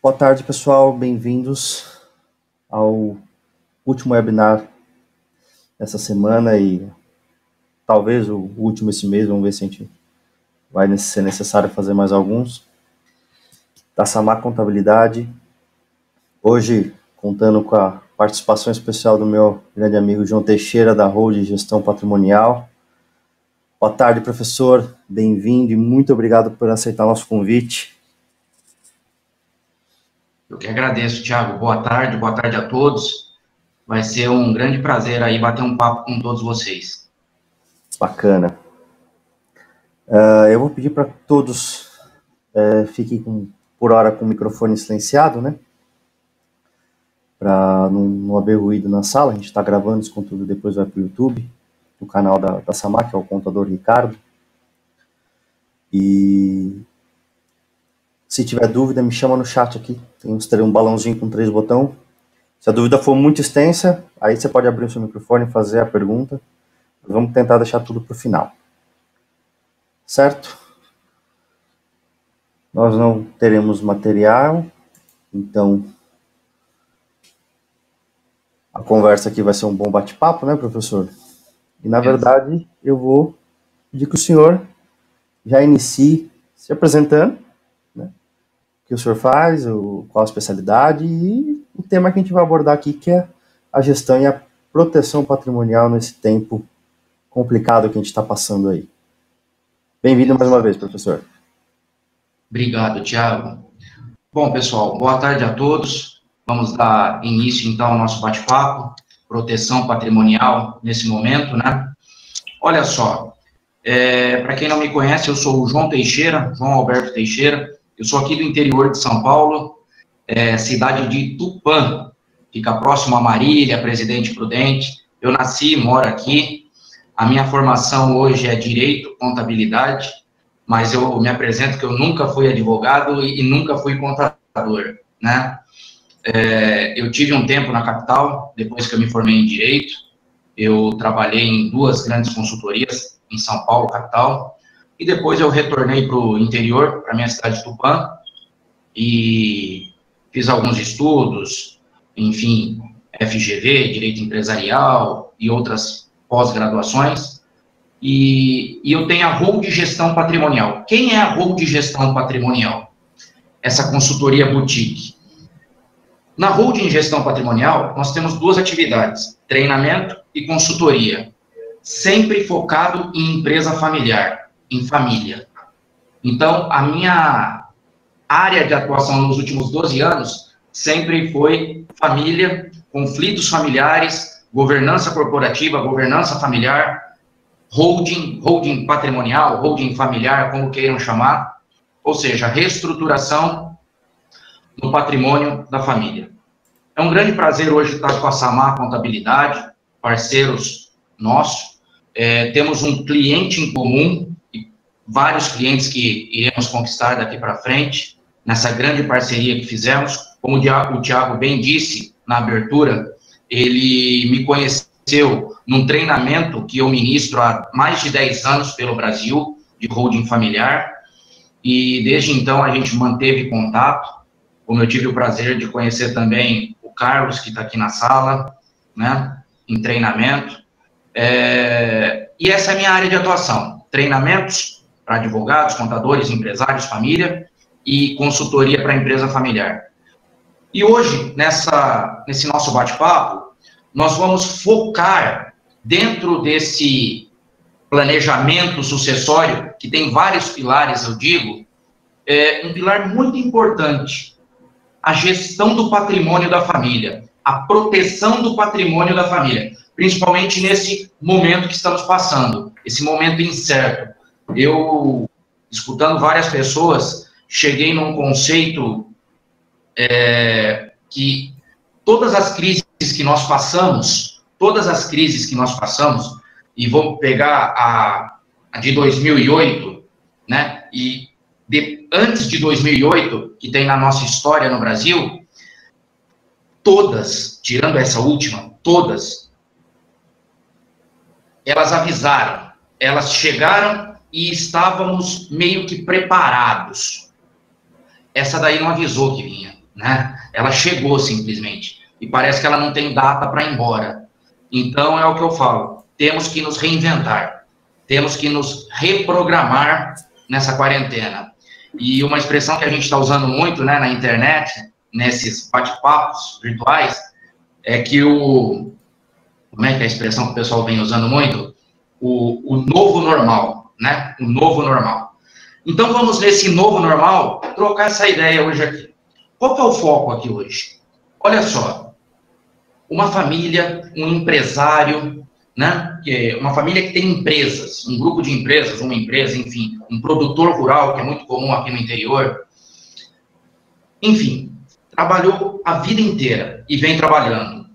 Boa tarde, pessoal. Bem-vindos ao último webinar dessa semana e talvez o último esse mês. Vamos ver se a gente vai ser necessário fazer mais alguns. Da Samar Contabilidade. Hoje, contando com a participação especial do meu grande amigo João Teixeira, da Hold Gestão Patrimonial. Boa tarde, professor. Bem-vindo e muito obrigado por aceitar nosso convite. Eu que agradeço, Thiago. Boa tarde a todos. Vai ser um grande prazer aí bater um papo com todos vocês. Bacana. Eu vou pedir para todos fiquem por hora com o microfone silenciado, né? Para não haver ruído na sala. A gente está gravando esse conteúdo, depois vai para o YouTube, no canal da Samar, que é o Contador Ricardo. E se tiver dúvida, me chama no chat aqui. Tem um balãozinho com 3 botões. Se a dúvida for muito extensa, aí você pode abrir o seu microfone e fazer a pergunta. Vamos tentar deixar tudo para o final. Certo? Nós não teremos material, então a conversa aqui vai ser um bom bate-papo, né, professor? E, na verdade, eu vou pedir que o senhor já inicie se apresentando, né? O que o senhor faz, qual a especialidade e o tema que a gente vai abordar aqui, que é a gestão e a proteção patrimonial nesse tempo complicado que a gente está passando aí. Bem-vindo mais uma vez, professor. Obrigado, Thiago. Bom, pessoal, boa tarde a todos. Vamos dar início, então, ao nosso bate-papo, proteção patrimonial nesse momento, né? Olha só, para quem não me conhece, eu sou o João Teixeira, João Alberto Teixeira. Eu sou aqui do interior de São Paulo, cidade de Tupã, fica próximo a Marília, Presidente Prudente. Eu nasci e moro aqui. A minha formação hoje é Direito, Contabilidade, mas eu me apresento que eu nunca fui advogado e nunca fui contador, né? Eu tive um tempo na capital, depois que eu me formei em Direito. Eu trabalhei em 2 grandes consultorias, em São Paulo, capital, e depois eu retornei para o interior, para a minha cidade de Tupã, e fiz alguns estudos, enfim, FGV, Direito Empresarial e outras pós-graduações, e eu tenho a Hold Gestão Patrimonial. Quem é a Hold Gestão Patrimonial? Essa consultoria boutique. Na Holding Gestão Patrimonial, nós temos 2 atividades, treinamento e consultoria, sempre focado em empresa familiar, em família. Então, a minha área de atuação nos últimos 12 anos sempre foi família, conflitos familiares, governança corporativa, governança familiar, holding patrimonial, holding familiar, como queiram chamar, ou seja, reestruturação no patrimônio da família. É um grande prazer hoje estar com a Samar Contabilidade, parceiros nossos. Temos um cliente em comum, e vários clientes que iremos conquistar daqui para frente, nessa grande parceria que fizemos. Como o Thiago bem disse na abertura, ele me conheceu num treinamento que eu ministro há mais de 10 anos pelo Brasil, de holding familiar, e desde então a gente manteve contato, como eu tive o prazer de conhecer também o Carlos, que está aqui na sala, né, em treinamento. E essa é a minha área de atuação, treinamentos para advogados, contadores, empresários, família, e consultoria para empresa familiar. E hoje, nesse nosso bate-papo, nós vamos focar dentro desse planejamento sucessório, que tem vários pilares, eu digo, um pilar muito importante, a gestão do patrimônio da família, a proteção do patrimônio da família, principalmente nesse momento que estamos passando, esse momento incerto. Eu, escutando várias pessoas, cheguei num conceito que todas as crises que nós passamos, e vou pegar a de 2008, né, antes de 2008, que tem na nossa história no Brasil, todas, tirando essa última, todas, elas avisaram, elas chegaram e estávamos meio que preparados. Essa daí não avisou que vinha, né? Ela chegou simplesmente, e parece que ela não tem data para ir embora. Então, é o que eu falo, temos que nos reinventar, temos que nos reprogramar nessa quarentena. E uma expressão que a gente está usando muito, né, na internet, nesses bate-papos virtuais, é que como é que é a expressão que o pessoal vem usando muito? O novo normal, né? O novo normal. Então, vamos nesse novo normal trocar essa ideia hoje aqui. Qual que é o foco aqui hoje? Olha só, uma família, um empresário, né? Uma família que tem empresas, um grupo de empresas, uma empresa, enfim, um produtor rural, que é muito comum aqui no interior. Enfim, trabalhou a vida inteira e vem trabalhando.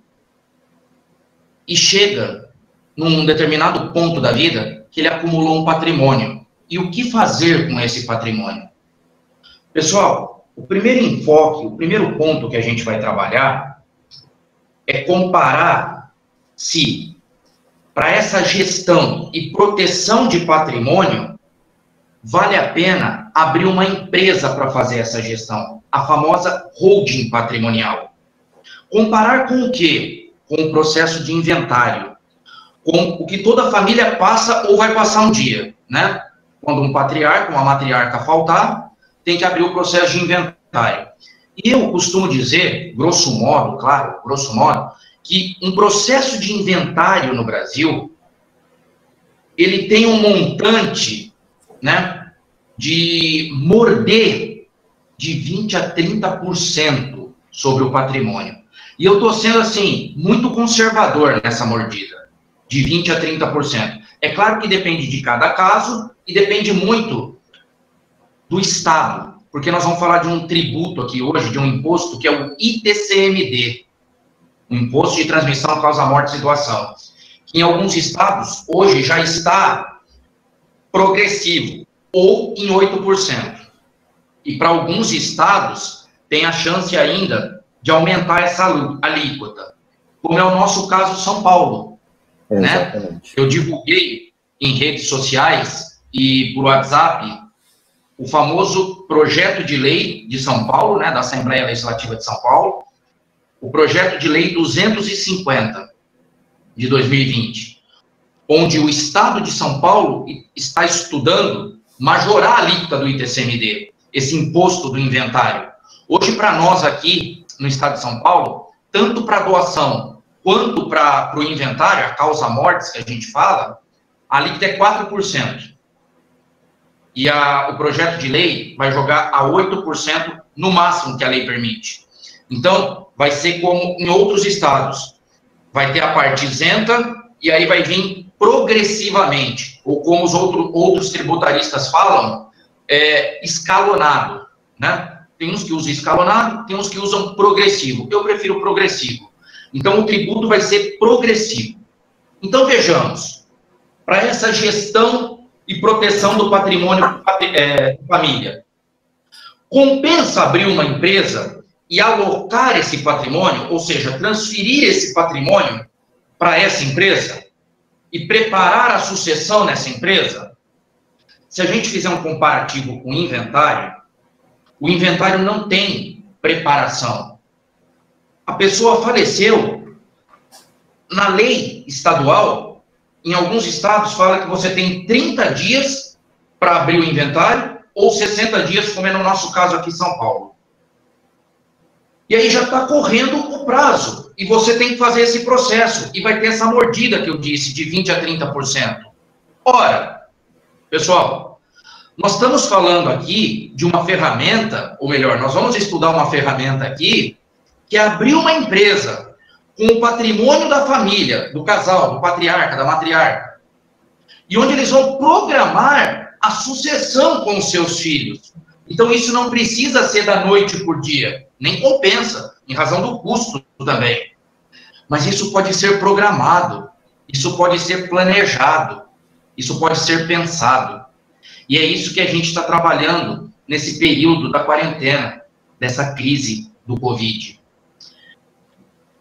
E chega num determinado ponto da vida que ele acumulou um patrimônio. E o que fazer com esse patrimônio? Pessoal, o primeiro enfoque, o primeiro ponto que a gente vai trabalhar é comparar se, para essa gestão e proteção de patrimônio, vale a pena abrir uma empresa para fazer essa gestão, a famosa holding patrimonial. Comparar com o quê? Com o processo de inventário, com o que toda família passa ou vai passar um dia, né? Quando um patriarca, uma matriarca faltar, tem que abrir o processo de inventário. E eu costumo dizer, grosso modo, claro, grosso modo, que um processo de inventário no Brasil, ele tem um montante, né, de morder de 20% a 30% sobre o patrimônio. E eu estou sendo, assim, muito conservador nessa mordida, de 20% a 30%. É claro que depende de cada caso e depende muito do Estado, porque nós vamos falar de um tributo aqui hoje, de um imposto que é o ITCMD, o Imposto de Transmissão, Causa, Mortes e Doação, que em alguns estados hoje já está progressivo, ou em 8%. E para alguns estados tem a chance ainda de aumentar essa alíquota, como é o nosso caso São Paulo. Né? Eu divulguei em redes sociais e por WhatsApp o famoso projeto de lei de São Paulo, né, da Assembleia Legislativa de São Paulo, o projeto de lei 250 de 2020, onde o Estado de São Paulo está estudando majorar a alíquota do ITCMD, esse imposto do inventário. Hoje, para nós aqui no Estado de São Paulo, tanto para doação quanto para o inventário, a causa mortes que a gente fala, a alíquota é 4%. E o projeto de lei vai jogar a 8% no máximo que a lei permite. Então, vai ser como em outros estados. Vai ter a parte isenta e aí vai vir progressivamente, ou como os outros tributaristas falam, escalonado, né? Tem uns que usam escalonado, tem uns que usam progressivo. Eu prefiro progressivo. Então, o tributo vai ser progressivo. Então, vejamos, para essa gestão e proteção do patrimônio família, compensa abrir uma empresa e alocar esse patrimônio, ou seja, transferir esse patrimônio para essa empresa e preparar a sucessão nessa empresa? Se a gente fizer um comparativo com o inventário não tem preparação. A pessoa faleceu, na lei estadual, em alguns estados fala que você tem 30 dias para abrir o inventário, ou 60 dias, como é no nosso caso aqui em São Paulo. E aí já está correndo o prazo, e você tem que fazer esse processo, e vai ter essa mordida que eu disse, de 20% a 30%. Ora, pessoal, nós estamos falando aqui de uma ferramenta, ou melhor, nós vamos estudar uma ferramenta aqui, que é abrir uma empresa com o patrimônio da família, do casal, do patriarca, da matriarca, e onde eles vão programar a sucessão com os seus filhos. Então, isso não precisa ser da noite por dia, nem compensa, em razão do custo também. Mas isso pode ser programado, isso pode ser planejado, isso pode ser pensado. E é isso que a gente está trabalhando nesse período da quarentena, dessa crise do Covid.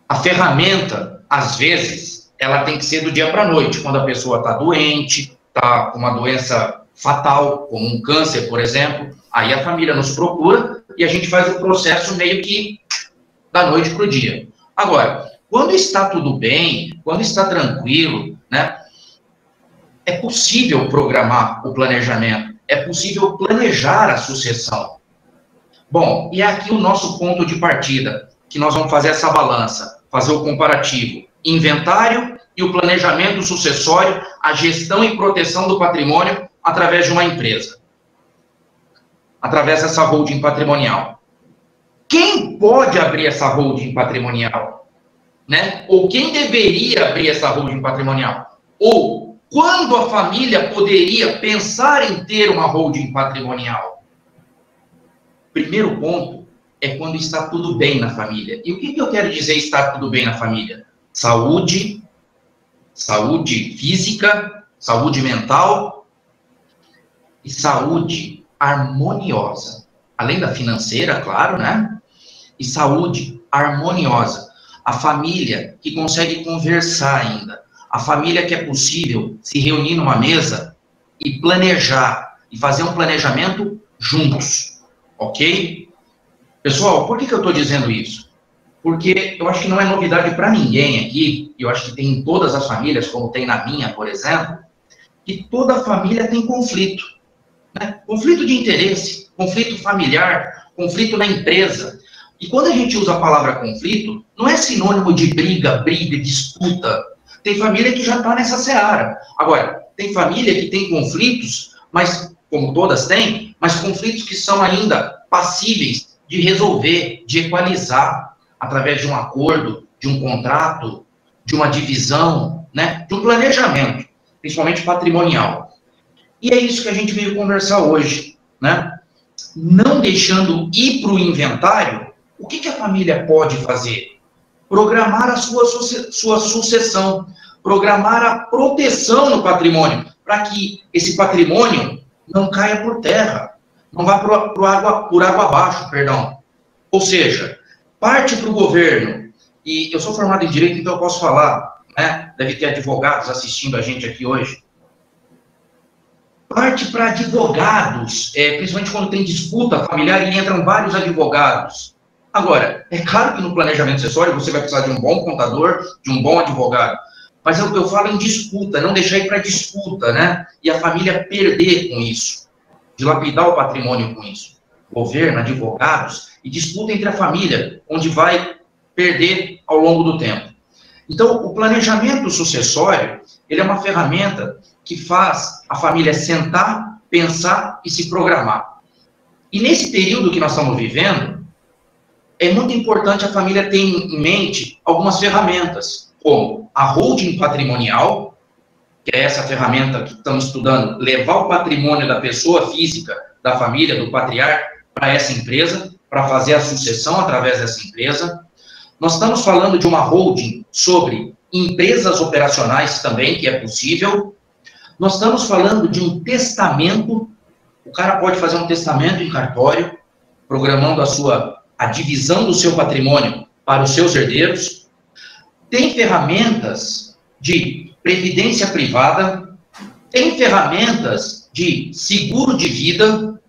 A ferramenta, às vezes, ela tem que ser do dia para a noite, quando a pessoa está doente, está com uma doença fatal, como um câncer, por exemplo, aí a família nos procura e a gente faz o processo meio que da noite para o dia. Agora, quando está tudo bem, quando está tranquilo, né, é possível programar o planejamento, é possível planejar a sucessão. Bom, e aqui o nosso ponto de partida, que nós vamos fazer essa balança, fazer o comparativo, inventário e o planejamento sucessório, a gestão e proteção do patrimônio através de uma empresa, através dessa holding patrimonial. Quem pode abrir essa holding patrimonial? Né? Ou quem deveria abrir essa holding patrimonial? Ou quando a família poderia pensar em ter uma holding patrimonial? Primeiro ponto é quando está tudo bem na família. E o que eu quero dizer estar tudo bem na família? Saúde, saúde física, saúde mental e saúde harmoniosa. Além da financeira, claro, né? E saúde harmoniosa. A família que consegue conversar ainda. A família que é possível se reunir numa mesa e planejar, e fazer um planejamento juntos, ok? Pessoal, por que eu estou dizendo isso? Porque eu acho que não é novidade para ninguém aqui, e eu acho que tem em todas as famílias, como tem na minha, por exemplo, que toda família tem conflito. Né? Conflito de interesse, conflito familiar, conflito na empresa. E quando a gente usa a palavra conflito, não é sinônimo de briga, disputa. Tem família que já está nessa seara. Agora, tem família que tem conflitos, mas, como todas têm, mas conflitos que são ainda passíveis de resolver, de equalizar, através de um acordo, de um contrato, de uma divisão, né? De um planejamento, principalmente patrimonial. E é isso que a gente veio conversar hoje, né? Não deixando ir para o inventário, o que a família pode fazer? Programar a sua sucessão, programar a proteção no patrimônio, para que esse patrimônio não caia por terra, não vá por água abaixo, perdão. Ou seja, parte para o governo, e eu sou formado em Direito, então eu posso falar, né? Deve ter advogados assistindo a gente aqui hoje. Parte para advogados, principalmente quando tem disputa familiar e entram vários advogados. Agora, é claro que no planejamento sucessório você vai precisar de um bom contador, de um bom advogado, mas eu falo em disputa, não deixar ir para disputa, né? E a família perder com isso, dilapidar o patrimônio com isso. Governo, advogados, e disputa entre a família, onde vai perder ao longo do tempo. Então, o planejamento sucessório, ele é uma ferramenta que faz a família sentar, pensar e se programar. E nesse período que nós estamos vivendo, é muito importante a família ter em mente algumas ferramentas, como a holding patrimonial, que é essa ferramenta que estamos estudando, levar o patrimônio da pessoa física, da família, do patriarca, para essa empresa, para fazer a sucessão através dessa empresa. Nós estamos falando de uma holding sobre empresas operacionais também, que é possível. Nós estamos falando de um testamento. O cara pode fazer um testamento em cartório, programando a divisão do seu patrimônio para os seus herdeiros. Tem ferramentas de previdência privada, tem ferramentas de seguro de vida.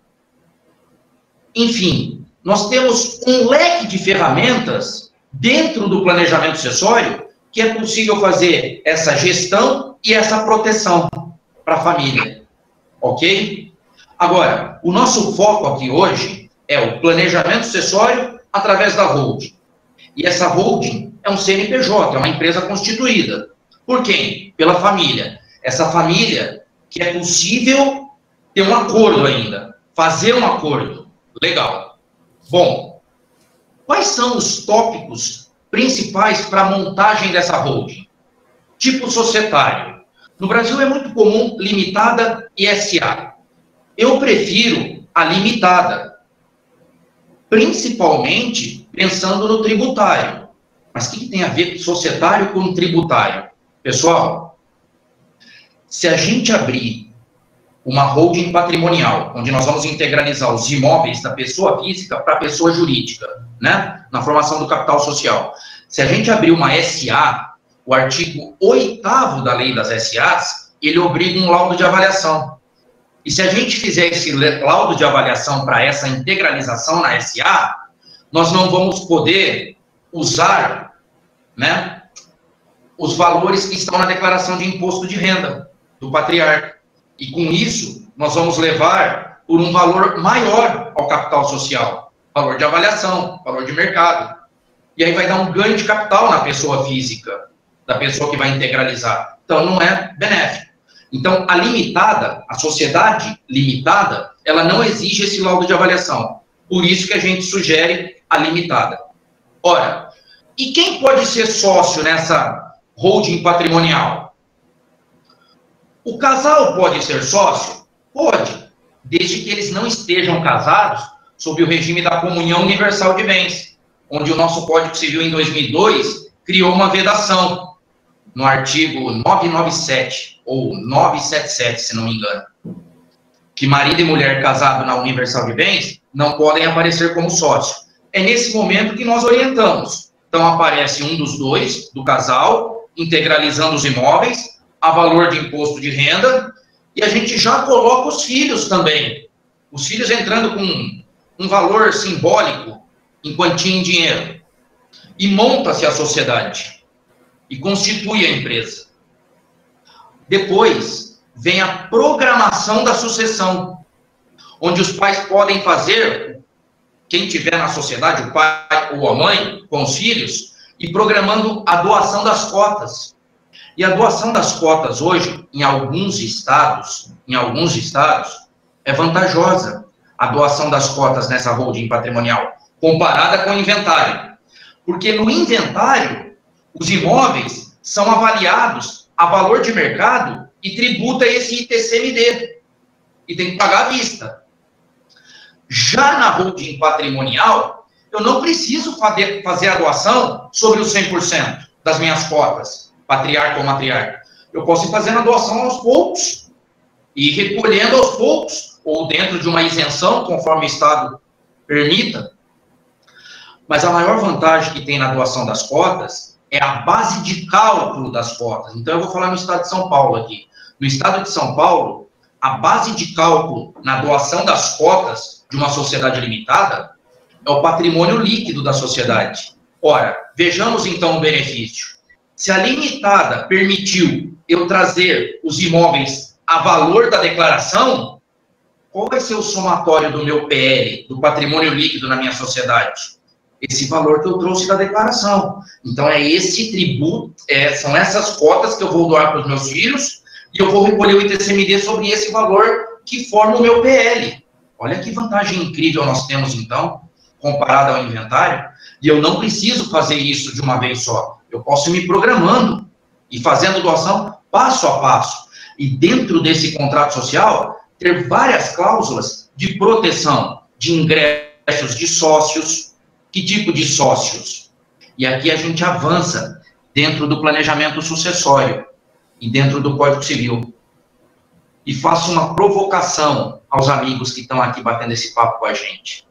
Enfim, nós temos um leque de ferramentas dentro do planejamento sucessório que é possível fazer essa gestão e essa proteção para a família, ok? Agora, o nosso foco aqui hoje é o planejamento sucessório através da holding. E essa holding é um CNPJ, é uma empresa constituída. Por quem? Pela família. Essa família que é possível ter um acordo ainda, fazer um acordo. Legal. Bom, quais são os tópicos principais para a montagem dessa holding? Tipo societário. No Brasil é muito comum limitada e SA. Eu prefiro a limitada, principalmente pensando no tributário. Mas o que tem a ver societário com tributário? Pessoal, se a gente abrir uma holding patrimonial, onde nós vamos integralizar os imóveis da pessoa física para a pessoa jurídica, né? Na formação do capital social. Se a gente abrir uma SA, o artigo 8º da lei das SAs, ele obriga um laudo de avaliação. E se a gente fizer esse laudo de avaliação para essa integralização na SA, nós não vamos poder usar, né, os valores que estão na declaração de imposto de renda do patriarca. E com isso, nós vamos levar por um valor maior ao capital social, valor de avaliação, valor de mercado. E aí vai dar um ganho de capital na pessoa física, da pessoa que vai integralizar. Então, não é benéfico. Então, a limitada, a sociedade limitada, ela não exige esse laudo de avaliação. Por isso que a gente sugere a limitada. Ora, e quem pode ser sócio nessa holding patrimonial? O casal pode ser sócio? Pode, desde que eles não estejam casados sob o regime da comunhão universal de bens, onde o nosso Código Civil, em 2002, criou uma vedação, no artigo 997, ou 977, se não me engano, que marido e mulher casado na universal de bens não podem aparecer como sócio. É nesse momento que nós orientamos. Então, aparece um dos dois, do casal, integralizando os imóveis, a valor de imposto de renda, e a gente já coloca os filhos também. Os filhos entrando com um valor simbólico, em quantia em dinheiro. E monta-se a sociedade. E constitui a empresa. Depois, vem a programação da sucessão, onde os pais podem fazer, quem tiver na sociedade, o pai ou a mãe, com os filhos, e programando a doação das cotas. E a doação das cotas hoje, em alguns estados, é vantajosa a doação das cotas nessa holding patrimonial, comparada com o inventário. Porque no inventário, os imóveis são avaliados a valor de mercado e tributa esse ITCMD. E tem que pagar à vista. Já na holding patrimonial, eu não preciso fazer a doação sobre os 100% das minhas cotas, patriarca ou matriarca. Eu posso ir fazendo a doação aos poucos, e recolhendo aos poucos, ou dentro de uma isenção, conforme o Estado permita. Mas a maior vantagem que tem na doação das cotas é a base de cálculo das cotas. Então, eu vou falar no Estado de São Paulo aqui. No Estado de São Paulo, a base de cálculo na doação das cotas de uma sociedade limitada é o patrimônio líquido da sociedade. Ora, vejamos então o benefício. Se a limitada permitiu eu trazer os imóveis a valor da declaração, qual vai ser o somatório do meu PL, do patrimônio líquido na minha sociedade? Esse valor que eu trouxe da declaração. Então, é esse tributo, são essas cotas que eu vou doar para os meus filhos, e eu vou recolher o ITCMD sobre esse valor que forma o meu PL. Olha que vantagem incrível nós temos, então, comparado ao inventário, e eu não preciso fazer isso de uma vez só. Eu posso ir me programando e fazendo doação passo a passo. E dentro desse contrato social, ter várias cláusulas de proteção de ingressos de sócios. Que tipo de sócios? E aqui a gente avança dentro do planejamento sucessório e dentro do Código Civil. E faço uma provocação aos amigos que estão aqui batendo esse papo com a gente.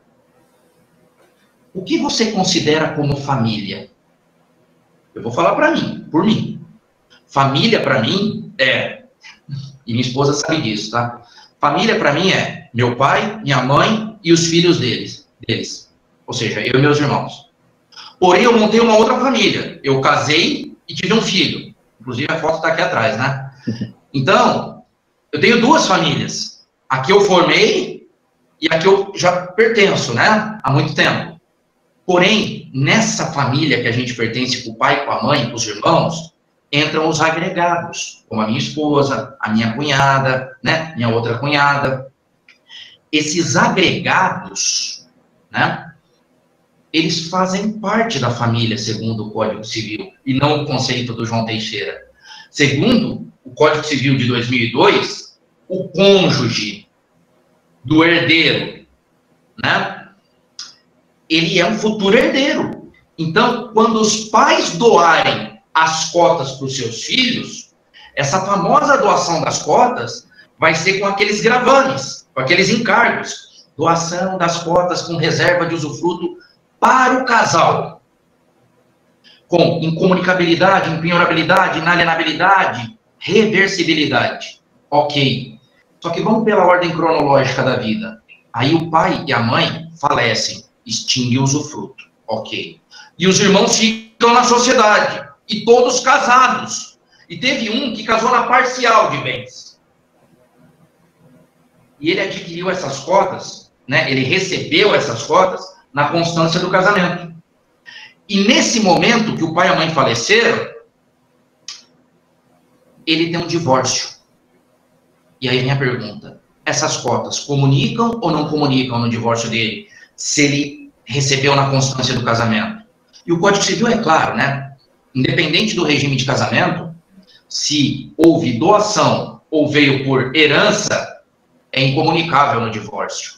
O que você considera como família? Eu vou falar para mim, por mim. Família, para mim, e minha esposa sabe disso, tá? Família, para mim, é meu pai, minha mãe e os filhos deles. Ou seja, eu e meus irmãos. Porém, eu montei uma outra família. Eu casei e tive um filho. Inclusive, a foto está aqui atrás, né? Então, eu tenho duas famílias. A que eu formei e a que eu já pertenço, né? Há muito tempo. Porém, nessa família que a gente pertence com o pai, com a mãe, com os irmãos, entram os agregados, como a minha esposa, a minha cunhada, né? Minha outra cunhada. Esses agregados, né? Eles fazem parte da família, segundo o Código Civil, e não o conceito do João Teixeira. Segundo o Código Civil de 2002, o cônjuge do herdeiro, né, ele é um futuro herdeiro. Então, quando os pais doarem as cotas para os seus filhos, essa famosa doação das cotas vai ser com aqueles gravames, com aqueles encargos. Doação das cotas com reserva de usufruto para o casal, com incomunicabilidade, impenhorabilidade, inalienabilidade, reversibilidade. Ok. Só que vamos pela ordem cronológica da vida. Aí o pai e a mãe falecem, extingue o usufruto, ok. E os irmãos ficam na sociedade, e todos casados. E teve um que casou na parcial de bens. E ele adquiriu essas cotas, né? Ele recebeu essas cotas na constância do casamento. E nesse momento que o pai e a mãe faleceram, ele tem um divórcio. E aí vem a pergunta, essas cotas comunicam ou não comunicam no divórcio dele, se ele recebeu na constância do casamento? E o Código Civil é claro, né? Independente do regime de casamento, se houve doação ou veio por herança, é incomunicável no divórcio.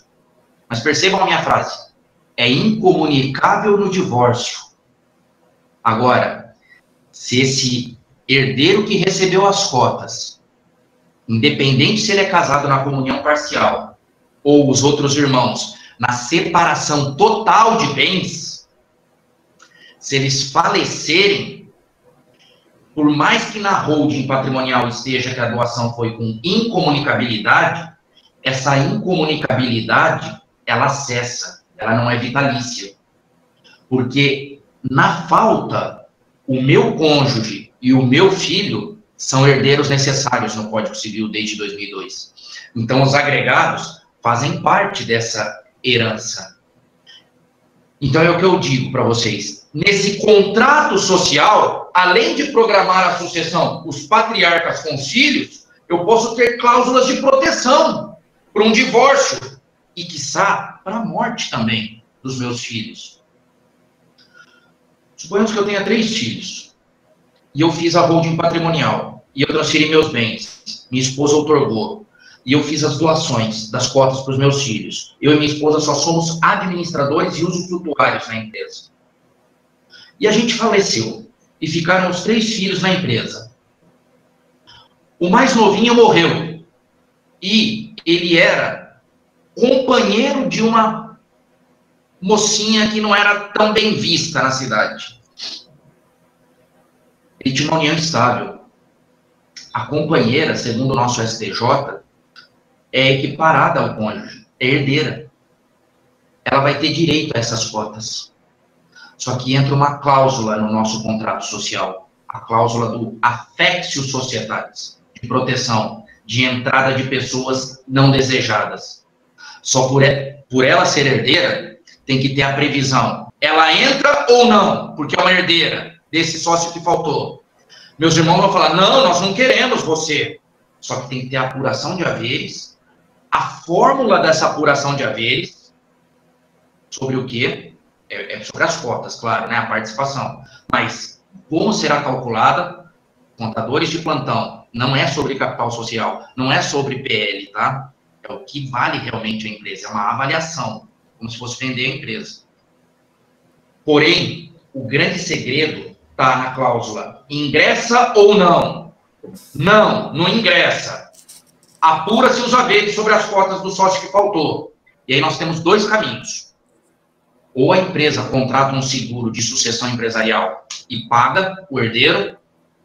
Mas percebam a minha frase, é incomunicável no divórcio. Agora, se esse herdeiro que recebeu as cotas, independente se ele é casado na comunhão parcial, ou os outros irmãos, na separação total de bens, se eles falecerem, por mais que na holding patrimonial esteja que a doação foi com incomunicabilidade, essa incomunicabilidade, ela cessa, ela não é vitalícia. Porque, na falta, o meu cônjuge e o meu filho são herdeiros necessários no Código Civil desde 2002. Então, os agregados fazem parte dessa herança. Então, é o que eu digo para vocês. Nesse contrato social, além de programar a sucessão, os patriarcas com os filhos, eu posso ter cláusulas de proteção para um divórcio e, quiçá, para a morte também dos meus filhos. Suponhamos que eu tenha 3 filhos e eu fiz a holding patrimonial e eu transferi meus bens, minha esposa outorgou, e eu fiz as doações das cotas para os meus filhos. Eu e minha esposa só somos administradores e usufrutuários na empresa. E a gente faleceu, e ficaram os 3 filhos na empresa. O mais novinho morreu, e ele era companheiro de uma mocinha que não era tão bem vista na cidade. Ele tinha uma união estável. A companheira, segundo o nosso STJ, é equiparada ao cônjuge, é herdeira. Ela vai ter direito a essas cotas. Só que entra uma cláusula no nosso contrato social, a cláusula do affectio societatis, de proteção, de entrada de pessoas não desejadas. Só por ela ser herdeira, tem que ter a previsão. Ela entra ou não, porque é uma herdeira desse sócio que faltou. Meus irmãos vão falar, não, nós não queremos você. Só que tem que ter a apuração de haveres, a fórmula dessa apuração de haveres, sobre o quê? É sobre as cotas, claro, né, a participação. Mas como será calculada? Contadores de plantão. Não é sobre capital social, não é sobre PL, tá? É o que vale realmente a empresa, é uma avaliação, como se fosse vender a empresa. Porém, o grande segredo está na cláusula, ingressa ou não? Não, não ingressa. Apura-se os haveres sobre as cotas do sócio que faltou. E aí nós temos 2 caminhos. Ou a empresa contrata um seguro de sucessão empresarial e paga o herdeiro,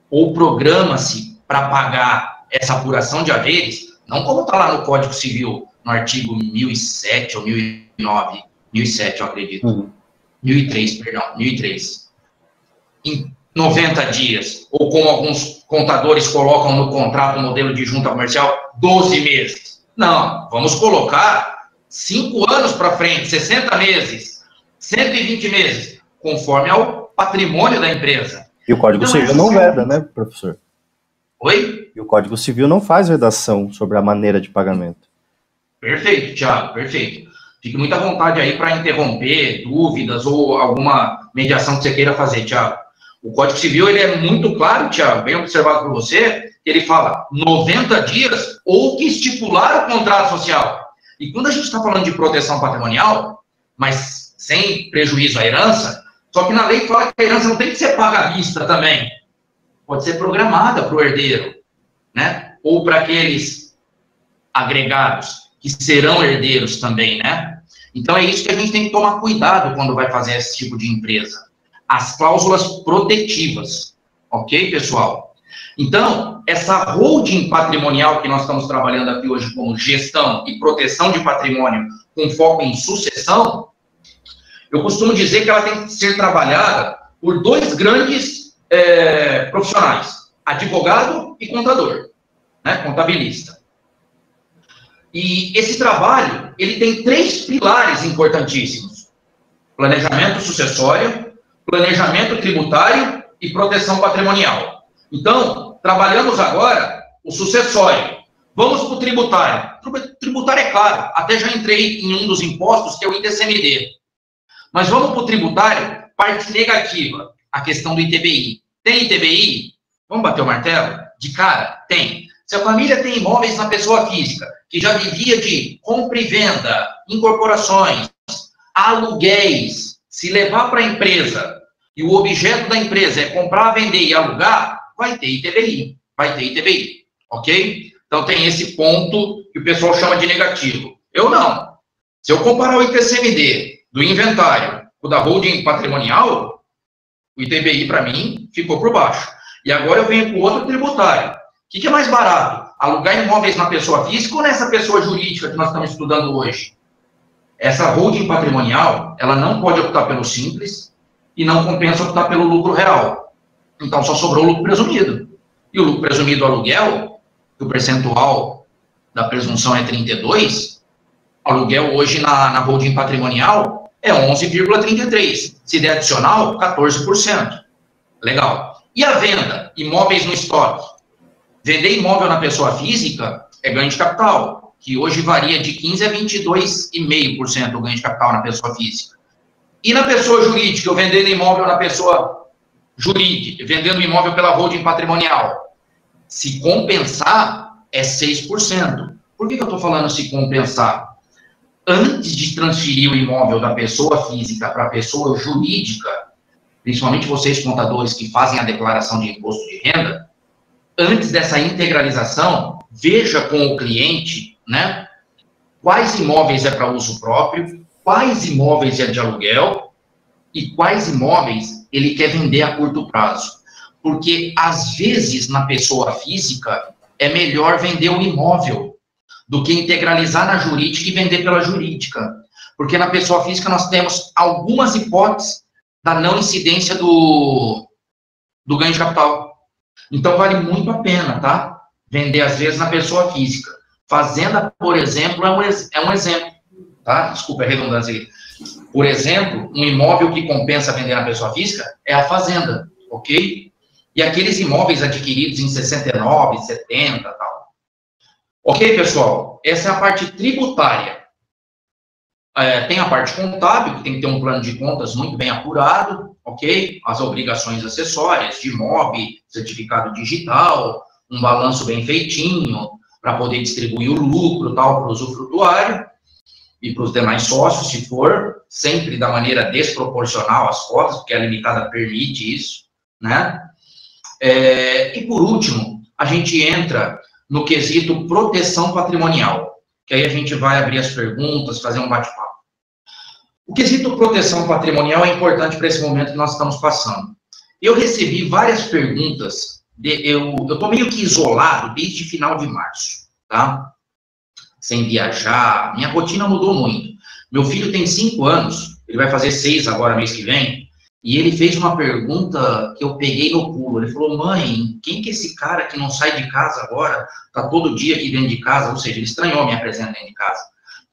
ou programa-se para pagar essa apuração de haveres, não como está lá no Código Civil, no artigo 1007 ou 1009, 1007 eu acredito, 1003, perdão, 1003, em 90 dias, ou como alguns contadores colocam no contrato, no modelo de junta comercial, 12 meses. Não, vamos colocar 5 anos para frente, 60 meses, 120 meses, conforme ao patrimônio da empresa. E o Código Civil não veda, né, professor? Oi? E o Código Civil não faz vedação sobre a maneira de pagamento. Perfeito, Thiago, perfeito. Fique muito à vontade aí para interromper dúvidas ou alguma mediação que você queira fazer, Thiago. O Código Civil, ele é muito claro, Thiago, bem observado por você, que ele fala 90 dias ou que estipular o contrato social. E quando a gente está falando de proteção patrimonial, mas sem prejuízo à herança, só que na lei fala que a herança não tem que ser paga à vista também. Pode ser programada para o herdeiro, né? Ou para aqueles agregados que serão herdeiros também, né? Então é isso que a gente tem que tomar cuidado quando vai fazer esse tipo de empresa. As cláusulas protetivas, ok, pessoal? Então, essa holding patrimonial que nós estamos trabalhando aqui hoje como gestão e proteção de patrimônio com foco em sucessão, eu costumo dizer que ela tem que ser trabalhada por dois grandes profissionais, advogado e contador, né, contabilista. E esse trabalho, ele tem 3 pilares importantíssimos: planejamento sucessório, planejamento tributário e proteção patrimonial. Então, trabalhamos agora o sucessório. Vamos para o tributário. Tributário é claro, até já entrei em um dos impostos, que é o ITCMD. Mas vamos para o tributário, parte negativa, a questão do ITBI. Tem ITBI? Vamos bater o martelo? De cara? Tem. Se a família tem imóveis na pessoa física, que já vivia de compra e venda, incorporações, aluguéis, se levar para a empresa e o objeto da empresa é comprar, vender e alugar, vai ter ITBI. Vai ter ITBI, ok? Então tem esse ponto que o pessoal chama de negativo. Eu não. Se eu comparar o ITCMD do inventário com o da holding patrimonial, o ITBI para mim ficou por baixo. E agora eu venho com o outro tributário. O que é mais barato? Alugar imóveis na pessoa física ou nessa pessoa jurídica que nós estamos estudando hoje? Essa holding patrimonial, ela não pode optar pelo simples e não compensa optar pelo lucro real. Então só sobrou o lucro presumido. E o lucro presumido do aluguel, que o percentual da presunção é 32%, aluguel hoje na holding patrimonial é 11,33%. Se der adicional, 14%. Legal. E a venda? Imóveis no estoque. Vender imóvel na pessoa física é ganho de capital, que hoje varia de 15% a 22,5% o ganho de capital na pessoa física. E na pessoa jurídica, eu vendendo imóvel na pessoa jurídica, vendendo imóvel pela holding patrimonial, se compensar, é 6%. Por que eu estou falando se compensar? Antes de transferir o imóvel da pessoa física para a pessoa jurídica, principalmente vocês contadores que fazem a declaração de imposto de renda, antes dessa integralização, veja com o cliente, né, quais imóveis é para uso próprio, quais imóveis é de aluguel e quais imóveis ele quer vender a curto prazo. Porque, às vezes, na pessoa física, é melhor vender um imóvel do que integralizar na jurídica e vender pela jurídica. Porque na pessoa física nós temos algumas hipóteses da não incidência do ganho de capital. Então, vale muito a pena, tá? Vender, às vezes, na pessoa física. Fazenda, por exemplo, é um exemplo, tá? Desculpa a redundância aqui. Por exemplo, um imóvel que compensa vender na pessoa física é a fazenda, ok? E aqueles imóveis adquiridos em 69, 70 e tal. Ok, pessoal? Essa é a parte tributária. Tem a parte contábil, que tem que ter um plano de contas muito bem apurado, ok? As obrigações acessórias, de MOB, certificado digital, um balanço bem feitinho, para poder distribuir o lucro tal para o usufrutuário e para os demais sócios, se for, sempre da maneira desproporcional às cotas, porque a limitada permite isso, né? E por último, a gente entra no quesito proteção patrimonial, que aí a gente vai abrir as perguntas, fazer um bate-papo. O quesito proteção patrimonial é importante para esse momento que nós estamos passando. Eu recebi várias perguntas, eu estou meio que isolado desde final de março, tá? Sem viajar, minha rotina mudou muito. Meu filho tem 5 anos, ele vai fazer 6 agora, mês que vem, e ele fez uma pergunta que eu peguei no pulo. Ele falou: mãe, quem que é esse cara que não sai de casa agora, tá todo dia aqui dentro de casa? Ou seja, ele estranhou a minha presença dentro de casa.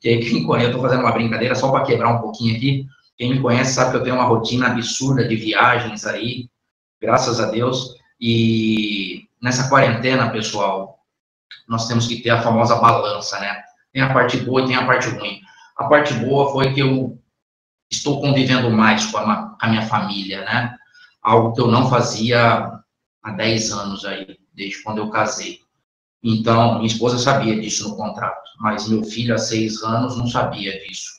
Que aí, quem conhece, eu tô fazendo uma brincadeira só para quebrar um pouquinho aqui. Quem me conhece sabe que eu tenho uma rotina absurda de viagens aí, graças a Deus. E nessa quarentena, pessoal, nós temos que ter a famosa balança, né? Tem a parte boa e tem a parte ruim. A parte boa foi que eu estou convivendo mais com a minha família, né? Algo que eu não fazia há 10 anos aí, desde quando eu casei. Então, minha esposa sabia disso no contrato, mas meu filho, há 6 anos, não sabia disso,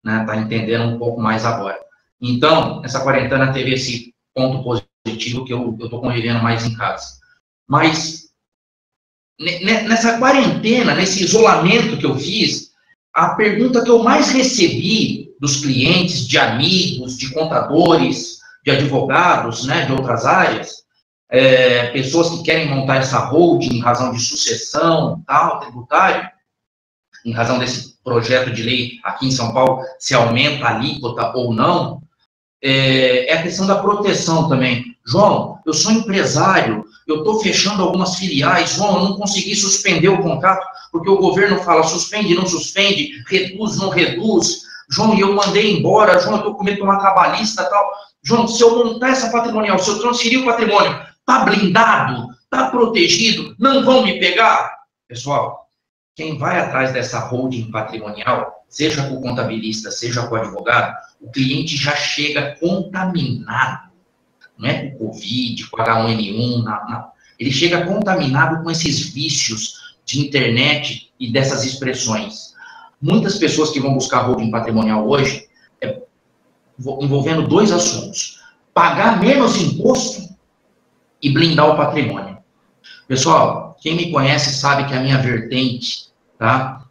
né? Tá entendendo um pouco mais agora. Então, essa quarentena teve esse ponto positivo que eu tô convivendo mais em casa. Mas, nessa quarentena, nesse isolamento que eu fiz, a pergunta que eu mais recebi dos clientes, de amigos, de contadores, de advogados, né, de outras áreas, pessoas que querem montar essa holding em razão de sucessão, tal, tributário, em razão desse projeto de lei aqui em São Paulo, se aumenta a alíquota ou não, é a questão da proteção também. João, eu sou empresário, eu estou fechando algumas filiais, João, eu não consegui suspender o contrato, porque o governo fala suspende, não suspende, reduz, não reduz. João, e eu mandei embora, João, eu estou com medo de uma trabalhista e tal. João, se eu montar essa patrimonial, se eu transferir o patrimônio, está blindado, está protegido, não vão me pegar? Pessoal, quem vai atrás dessa holding patrimonial, seja com o contabilista, seja com o advogado, o cliente já chega contaminado. Não é com o Covid, com H1N1, não. Ele chega contaminado com esses vícios de internet e dessas expressões. Muitas pessoas que vão buscar holding patrimonial hoje, envolvendo dois assuntos: pagar menos imposto e blindar o patrimônio. Pessoal, quem me conhece sabe que a minha vertente, tá?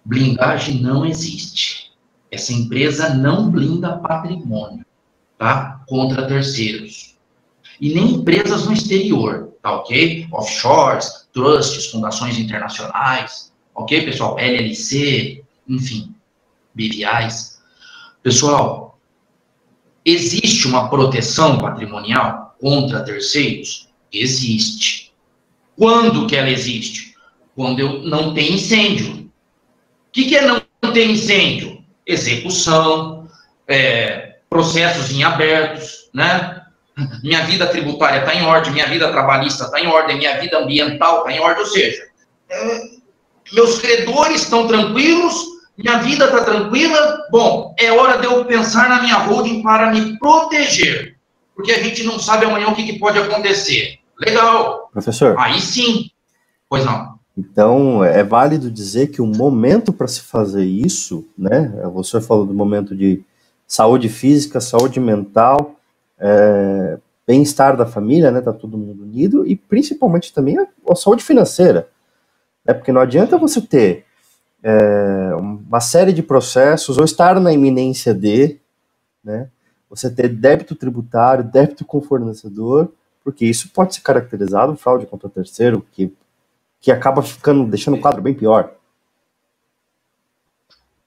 Blindagem não existe. Essa empresa não blinda patrimônio, tá? Contra terceiros. E nem empresas no exterior, tá ok? Offshores, trusts, fundações internacionais, ok, pessoal? LLC, enfim, BVIs. Pessoal, existe uma proteção patrimonial contra terceiros? Existe. Quando que ela existe? Quando eu não tenho incêndio. O que é não ter incêndio? Execução, processos em abertos, né? Minha vida tributária está em ordem, minha vida trabalhista está em ordem, minha vida ambiental está em ordem, ou seja, meus credores estão tranquilos, minha vida está tranquila, bom, é hora de eu pensar na minha holding para me proteger, porque a gente não sabe amanhã o que pode acontecer. Legal. Professor. Aí sim. Pois não. Então, é válido dizer que o momento para se fazer isso, né, você falou do momento de saúde física, saúde mental, bem-estar da família, né, tá todo mundo unido, e principalmente também a saúde financeira, né, porque não adianta você ter uma série de processos, ou estar na iminência de, né, você ter débito tributário, débito com fornecedor, porque isso pode ser caracterizado fraude contra terceiro, que acaba deixando o quadro bem pior.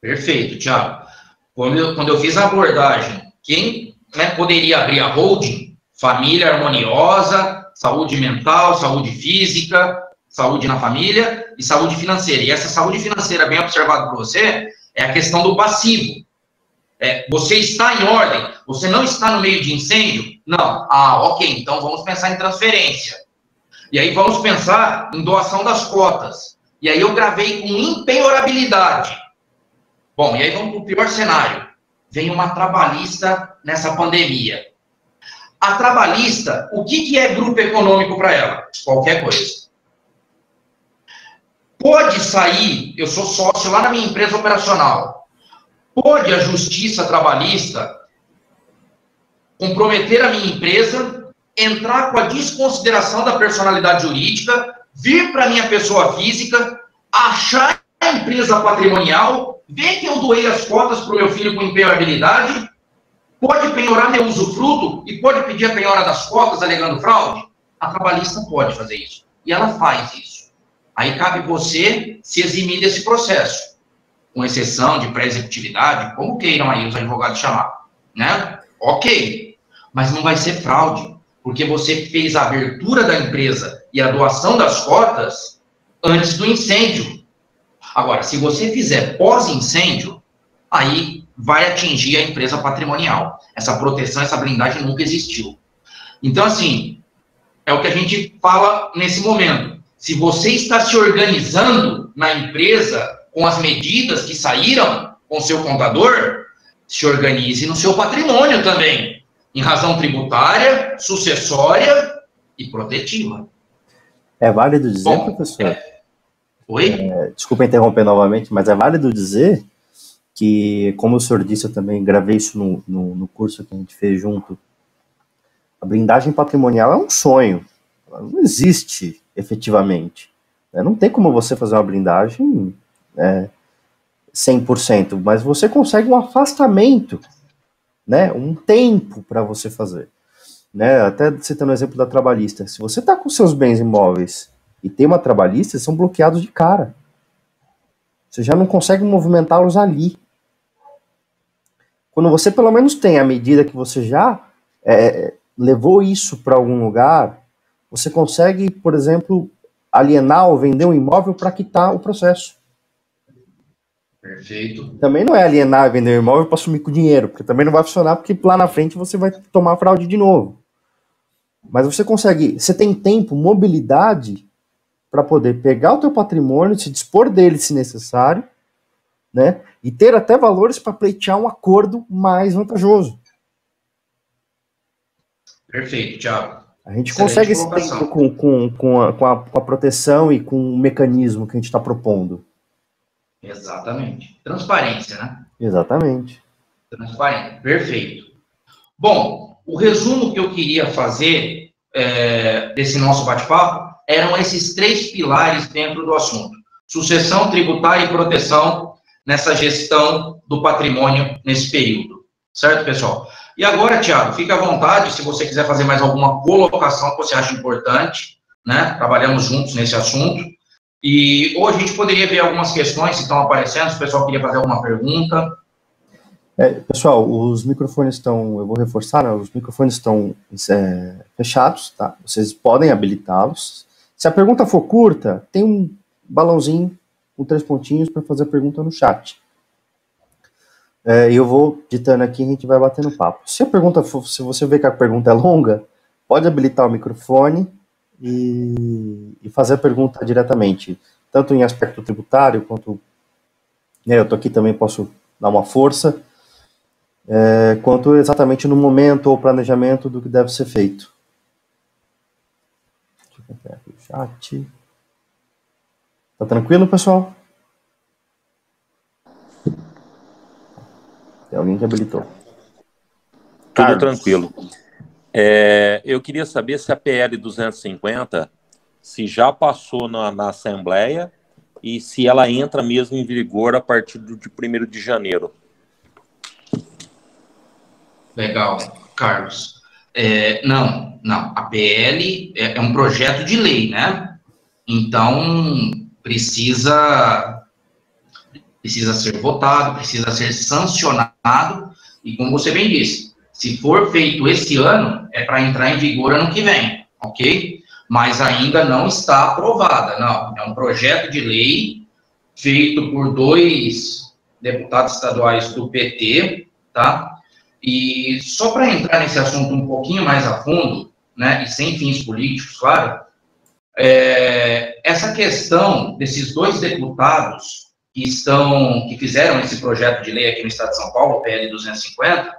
Perfeito, Thiago. Quando eu fiz a abordagem, quem poderia abrir a holding? Família harmoniosa, saúde mental, saúde física, saúde na família e saúde financeira. E essa saúde financeira, bem observado por você, é a questão do passivo. Você está em ordem? Você não está no meio de incêndio? Não. Ok, então vamos pensar em transferência. E aí vamos pensar em doação das cotas. E aí eu gravei com impenhorabilidade. Bom, e aí vamos para o pior cenário. Vem uma trabalhista nessa pandemia. A trabalhista, o que é grupo econômico para ela? Qualquer coisa. Pode sair, eu sou sócio lá na minha empresa operacional. Pode a justiça trabalhista comprometer a minha empresa, entrar com a desconsideração da personalidade jurídica, vir para a minha pessoa física, achar a empresa patrimonial, ver que eu doei as cotas para o meu filho com empenhorabilidade, pode penhorar meu usufruto e pode pedir a penhora das cotas alegando fraude? A trabalhista pode fazer isso. E ela faz isso. Aí cabe você se eximir desse processo, com exceção de pré-executividade, como queiram aí os advogados chamar, né? Ok, mas não vai ser fraude, porque você fez a abertura da empresa e a doação das cotas antes do incêndio. Agora, se você fizer pós-incêndio, aí vai atingir a empresa patrimonial. Essa proteção, essa blindagem nunca existiu. Então, assim, é o que a gente fala nesse momento. Se você está se organizando na empresa com as medidas que saíram com o seu contador, se organize no seu patrimônio também, em razão tributária, sucessória e protetiva. É válido dizer, professor? Oi? Desculpa interromper novamente, mas é válido dizer que, como o senhor disse, eu também gravei isso no curso que a gente fez junto, a blindagem patrimonial é um sonho, ela não existe efetivamente. Não tem como você fazer uma blindagem 100%, mas você consegue um afastamento, né, um tempo para você fazer. né? Até citando o exemplo da trabalhista. Se você está com seus bens imóveis e tem uma trabalhista, eles são bloqueados de cara. Você já não consegue movimentá-los ali. Quando você pelo menos tem a medida que você já levou isso para algum lugar, você consegue, por exemplo, alienar ou vender um imóvel para quitar o processo. Perfeito. Também não é alienar e vender um imóvel para sumir com o dinheiro, porque também não vai funcionar, porque lá na frente você vai tomar fraude de novo. Mas você consegue, você tem tempo, mobilidade para poder pegar o teu patrimônio, se dispor dele se necessário, né? E ter até valores para pleitear um acordo mais vantajoso. Perfeito, Thiago. A gente consegue esse tempo com a proteção e com o mecanismo que a gente está propondo. Exatamente. Transparência, né? Exatamente. Transparência. Perfeito. Bom, o resumo que eu queria fazer desse nosso bate-papo eram esses 3 pilares dentro do assunto: sucessão tributária e proteção nessa gestão do patrimônio nesse período. Certo, pessoal? E agora, Thiago, fica à vontade, se você quiser fazer mais alguma colocação que você acha importante, né? Trabalhamos juntos nesse assunto. E hoje a gente poderia ver algumas questões que estão aparecendo, se o pessoal queria fazer alguma pergunta. Pessoal, os microfones estão, eu vou reforçar, né? Os microfones estão fechados, tá? Vocês podem habilitá-los. Se a pergunta for curta, tem um balãozinho com 3 pontinhos para fazer a pergunta no chat. Eu vou ditando aqui e a gente vai batendo papo. Se você vê que a pergunta é longa, pode habilitar o microfone e fazer a pergunta diretamente, tanto em aspecto tributário, quanto, eu estou aqui também, posso dar uma força, quanto exatamente no momento ou planejamento do que deve ser feito. Deixa eu pegar aqui o chat. Tá tranquilo, pessoal? Tem alguém que habilitou. Tudo Carlos. tranquilo. Eu queria saber se a PL 250 se já passou na Assembleia e se ela entra mesmo em vigor a partir de 1º de janeiro. Legal, Carlos. Não. A PL é um projeto de lei, né? Então, precisa ser votado, precisa ser sancionado, e como você bem disse, se for feito esse ano, é para entrar em vigor ano que vem, ok? Mas ainda não está aprovada, não. É um projeto de lei feito por 2 deputados estaduais do PT, tá? E só para entrar nesse assunto um pouquinho mais a fundo, né, e sem fins políticos, claro, essa questão desses 2 deputados que fizeram esse projeto de lei aqui no estado de São Paulo, o PL 250,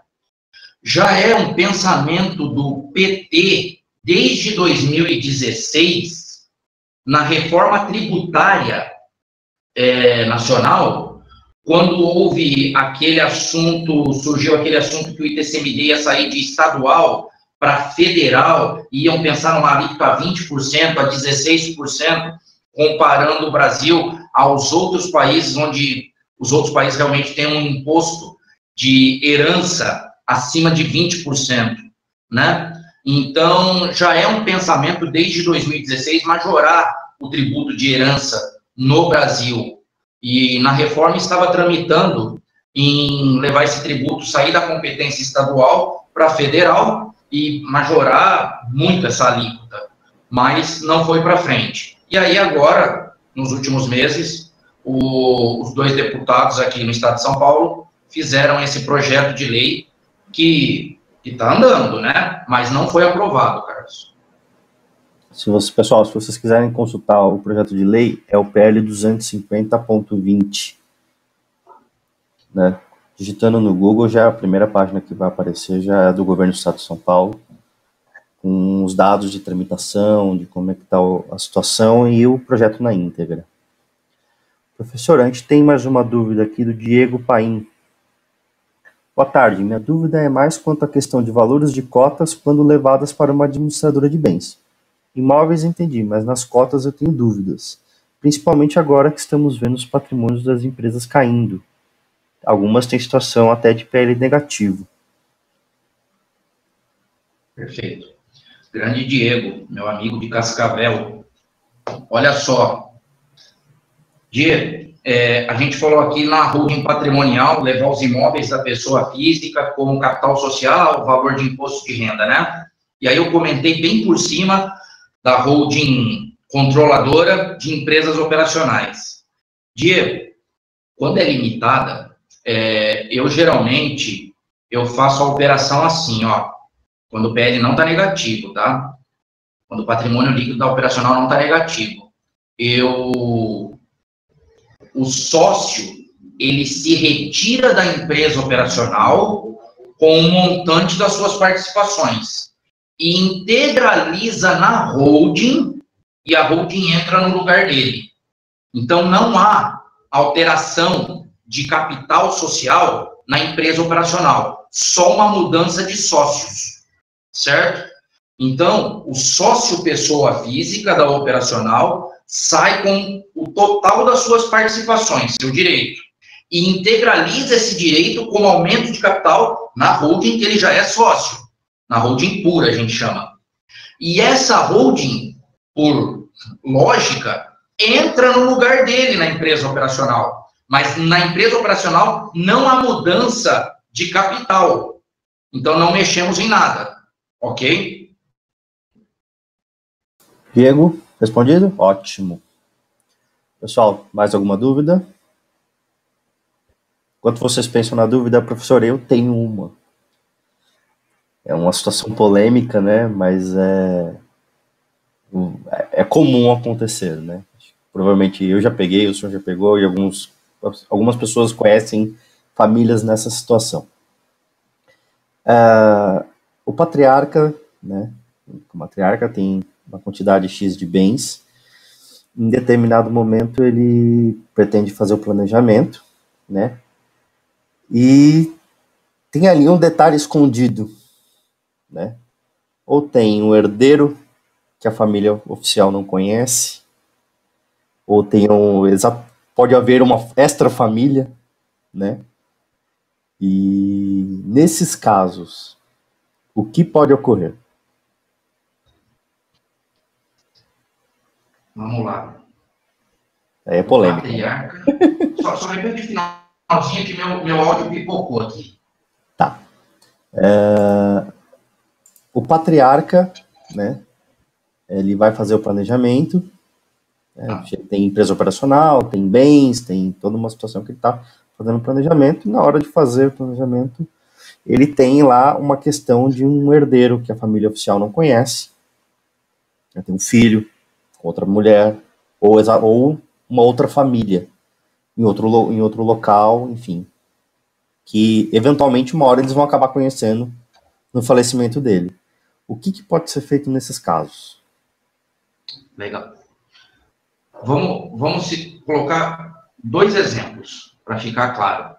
já é um pensamento do PT desde 2016, na reforma tributária nacional, quando houve surgiu aquele assunto que o ITCMD ia sair de estadual para federal, e iam pensar numa alíquota a 20%, a 16%, comparando o Brasil aos outros países, onde os outros países realmente têm um imposto de herança acima de 20%, né? Então, já é um pensamento desde 2016 majorar o tributo de herança no Brasil. E na reforma estava tramitando em levar esse tributo, sair da competência estadual para federal e majorar muito essa alíquota, mas não foi para frente. E aí agora, nos últimos meses, os 2 deputados aqui no estado de São Paulo fizeram esse projeto de lei que está andando, né? Mas não foi aprovado, Carlos. Pessoal, se vocês quiserem consultar o projeto de lei, é o PL 250.20. Né? Digitando no Google, já a primeira página que vai aparecer já é do governo do estado de São Paulo, com os dados de tramitação, de como é que está a situação e o projeto na íntegra. Professor, a gente tem mais uma dúvida aqui do Diego Paim. Boa tarde, minha dúvida é mais quanto à questão de valores de cotas quando levadas para uma administradora de bens. Imóveis entendi, mas nas cotas eu tenho dúvidas, principalmente agora que estamos vendo os patrimônios das empresas caindo. Algumas têm situação até de PL negativo. Perfeito. Grande Diego, meu amigo de Cascavel. Olha só, Diego, a gente falou aqui na holding patrimonial, levar os imóveis da pessoa física como capital social, valor de imposto de renda, né? E aí eu comentei bem por cima da holding controladora de empresas operacionais. Diego, quando é limitada, eu geralmente faço a operação assim, ó, quando o PL não está negativo, tá? Quando o patrimônio líquido da operacional não está negativo. O sócio, ele se retira da empresa operacional com o montante das suas participações e integraliza na holding, e a holding entra no lugar dele. Então, não há alteração de capital social na empresa operacional, só uma mudança de sócios, certo? Então, o sócio pessoa física da operacional sai com o total das suas participações, seu direito, e integraliza esse direito como aumento de capital na holding que ele já é sócio, na holding pura, a gente chama. E essa holding, por lógica, entra no lugar dele na empresa operacional, mas na empresa operacional não há mudança de capital, então não mexemos em nada, ok? Diego, respondido? Ótimo. Pessoal, mais alguma dúvida? Enquanto vocês pensam na dúvida, professor, eu tenho uma. É uma situação polêmica, né? Mas é comum acontecer, né? Provavelmente eu já peguei, o senhor já pegou, e algumas pessoas conhecem famílias nessa situação. O patriarca, né? O matriarca tem uma quantidade X de bens. Em determinado momento, ele pretende fazer o planejamento, né? E tem ali um detalhe escondido, né? Ou tem um herdeiro que a família oficial não conhece, ou pode haver uma extra-família, né? E nesses casos, o que pode ocorrer? Vamos lá. É polêmico. Patriarca. Só repete o finalzinho que meu áudio pipocou aqui. Tá. O patriarca, né? Ele vai fazer o planejamento. Né, tem empresa operacional, tem bens, tem toda uma situação que ele está fazendo o planejamento. E na hora de fazer o planejamento, ele tem lá uma questão de um herdeiro que a família oficial não conhece. Tem um filho, outra mulher, ou uma outra família, em outro local, enfim, que eventualmente uma hora eles vão acabar conhecendo no falecimento dele. O que pode ser feito nesses casos? Legal. Vamos colocar 2 exemplos, para ficar claro.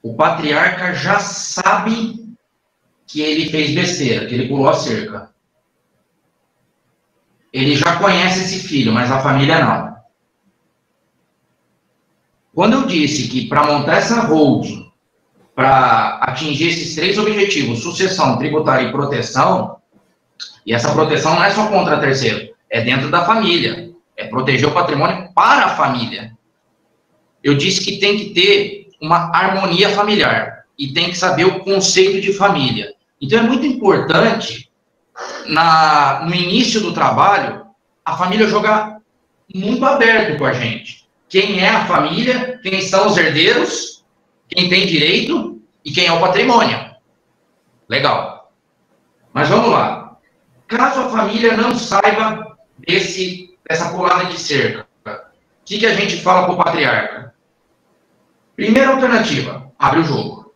O patriarca já sabe que ele fez besteira, que ele pulou a cerca. Ele já conhece esse filho, mas a família não. Quando eu disse que para montar essa holding, para atingir esses 3 objetivos, sucessão, tributária e proteção, e essa proteção não é só contra terceiro, é dentro da família, é proteger o patrimônio para a família. Eu disse que tem que ter uma harmonia familiar e tem que saber o conceito de família. Então é muito importante, no início do trabalho, a família jogar muito aberto com a gente. Quem é a família, quem são os herdeiros, quem tem direito e quem é o patrimônio. Legal. Mas vamos lá. Caso a família não saiba dessa pulada de cerca, o que a gente fala para o patriarca? Primeira alternativa, abre o jogo.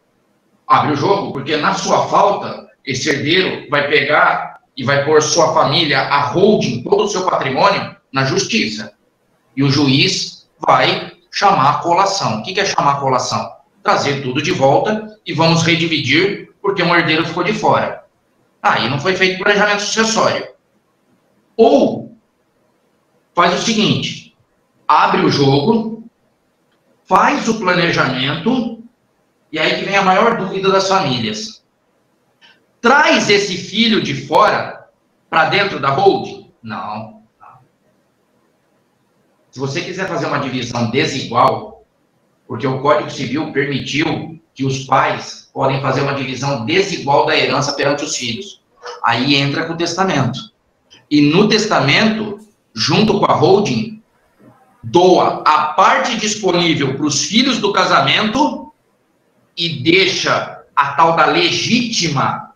Abre o jogo porque na sua falta, esse herdeiro vai pegar e vai pôr sua família, a holding, todo o seu patrimônio, na justiça. E o juiz vai chamar a colação. O que é chamar a colação? Trazer tudo de volta e vamos redividir porque um herdeiro ficou de fora. Aí não foi feito planejamento sucessório. Ou faz o seguinte, abre o jogo, faz o planejamento, e aí que vem a maior dúvida das famílias. traz esse filho de fora para dentro da holding? Não. Se você quiser fazer uma divisão desigual, porque o Código Civil permitiu que os pais podem fazer uma divisão desigual da herança perante os filhos. Aí entra com o testamento. E no testamento, junto com a holding, doa a parte disponível para os filhos do casamento e deixa a tal da legítima,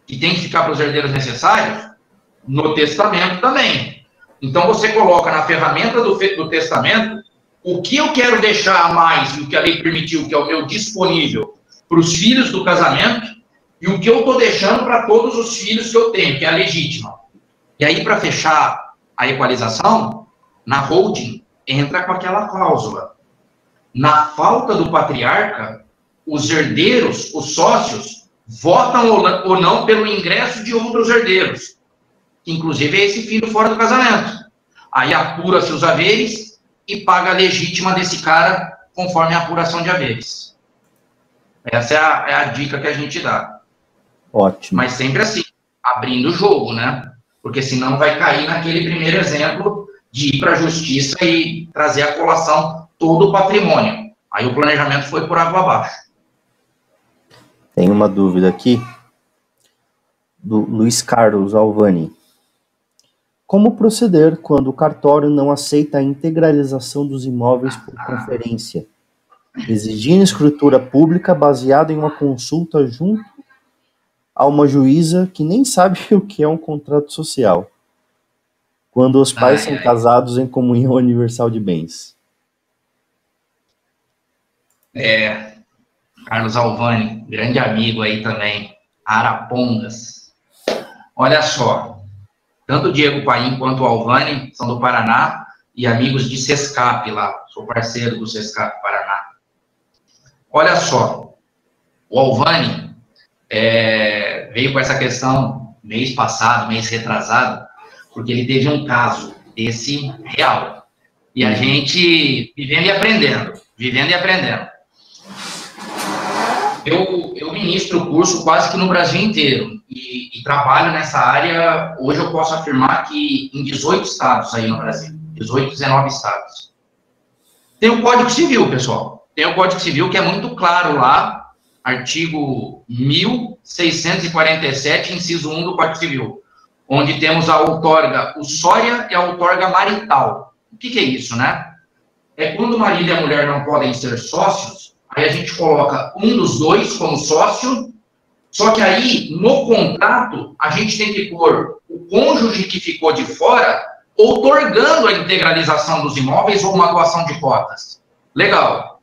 que tem que ficar para os herdeiros necessários, no testamento também. Então, você coloca na ferramenta do testamento o que eu quero deixar a mais, e o que a lei permitiu, que é o meu disponível, para os filhos do casamento, e o que eu estou deixando para todos os filhos que eu tenho, que é a legítima. E aí, para fechar a equalização, na holding, entra com aquela cláusula. Na falta do patriarca, os herdeiros, os sócios, votam ou não pelo ingresso de outros herdeiros. Inclusive é esse filho fora do casamento. Aí apura-se os haveres e paga a legítima desse cara conforme a apuração de haveres. Essa é a dica que a gente dá. Ótimo. Mas sempre assim, abrindo o jogo, né? Porque senão vai cair naquele primeiro exemplo de ir para a justiça e trazer a colação todo o patrimônio. Aí o planejamento foi por água abaixo. Tem uma dúvida aqui, do Luiz Carlos Alvani. Como proceder quando o cartório não aceita a integralização dos imóveis por conferência, exigindo escritura pública baseada em uma consulta junto a uma juíza que nem sabe o que é um contrato social, quando os pais são casados em comunhão universal de bens? Carlos Alvani, grande amigo aí também, Arapongas. Olha só, tanto o Diego Paim quanto o Alvani são do Paraná e amigos de Sescap lá, sou parceiro do Sescap Paraná. Olha só, o Alvani veio com essa questão mês passado, mês retrasado, porque ele teve um caso desse real. E a gente vivendo e aprendendo. Eu ministro o curso quase que no Brasil inteiro e trabalho nessa área. Hoje eu posso afirmar que em 18 estados aí no Brasil, 18, 19 estados. Tem o Código Civil, pessoal. Tem o Código Civil que é muito claro lá, artigo 1647, inciso 1 do Código Civil, onde temos a outorga usuária e a outorga marital. O que é isso, né? É quando o marido e a mulher não podem ser sócios, aí a gente coloca um dos dois como sócio, só que aí, no contrato, a gente tem que pôr o cônjuge que ficou de fora, outorgando a integralização dos imóveis ou uma doação de cotas. Legal.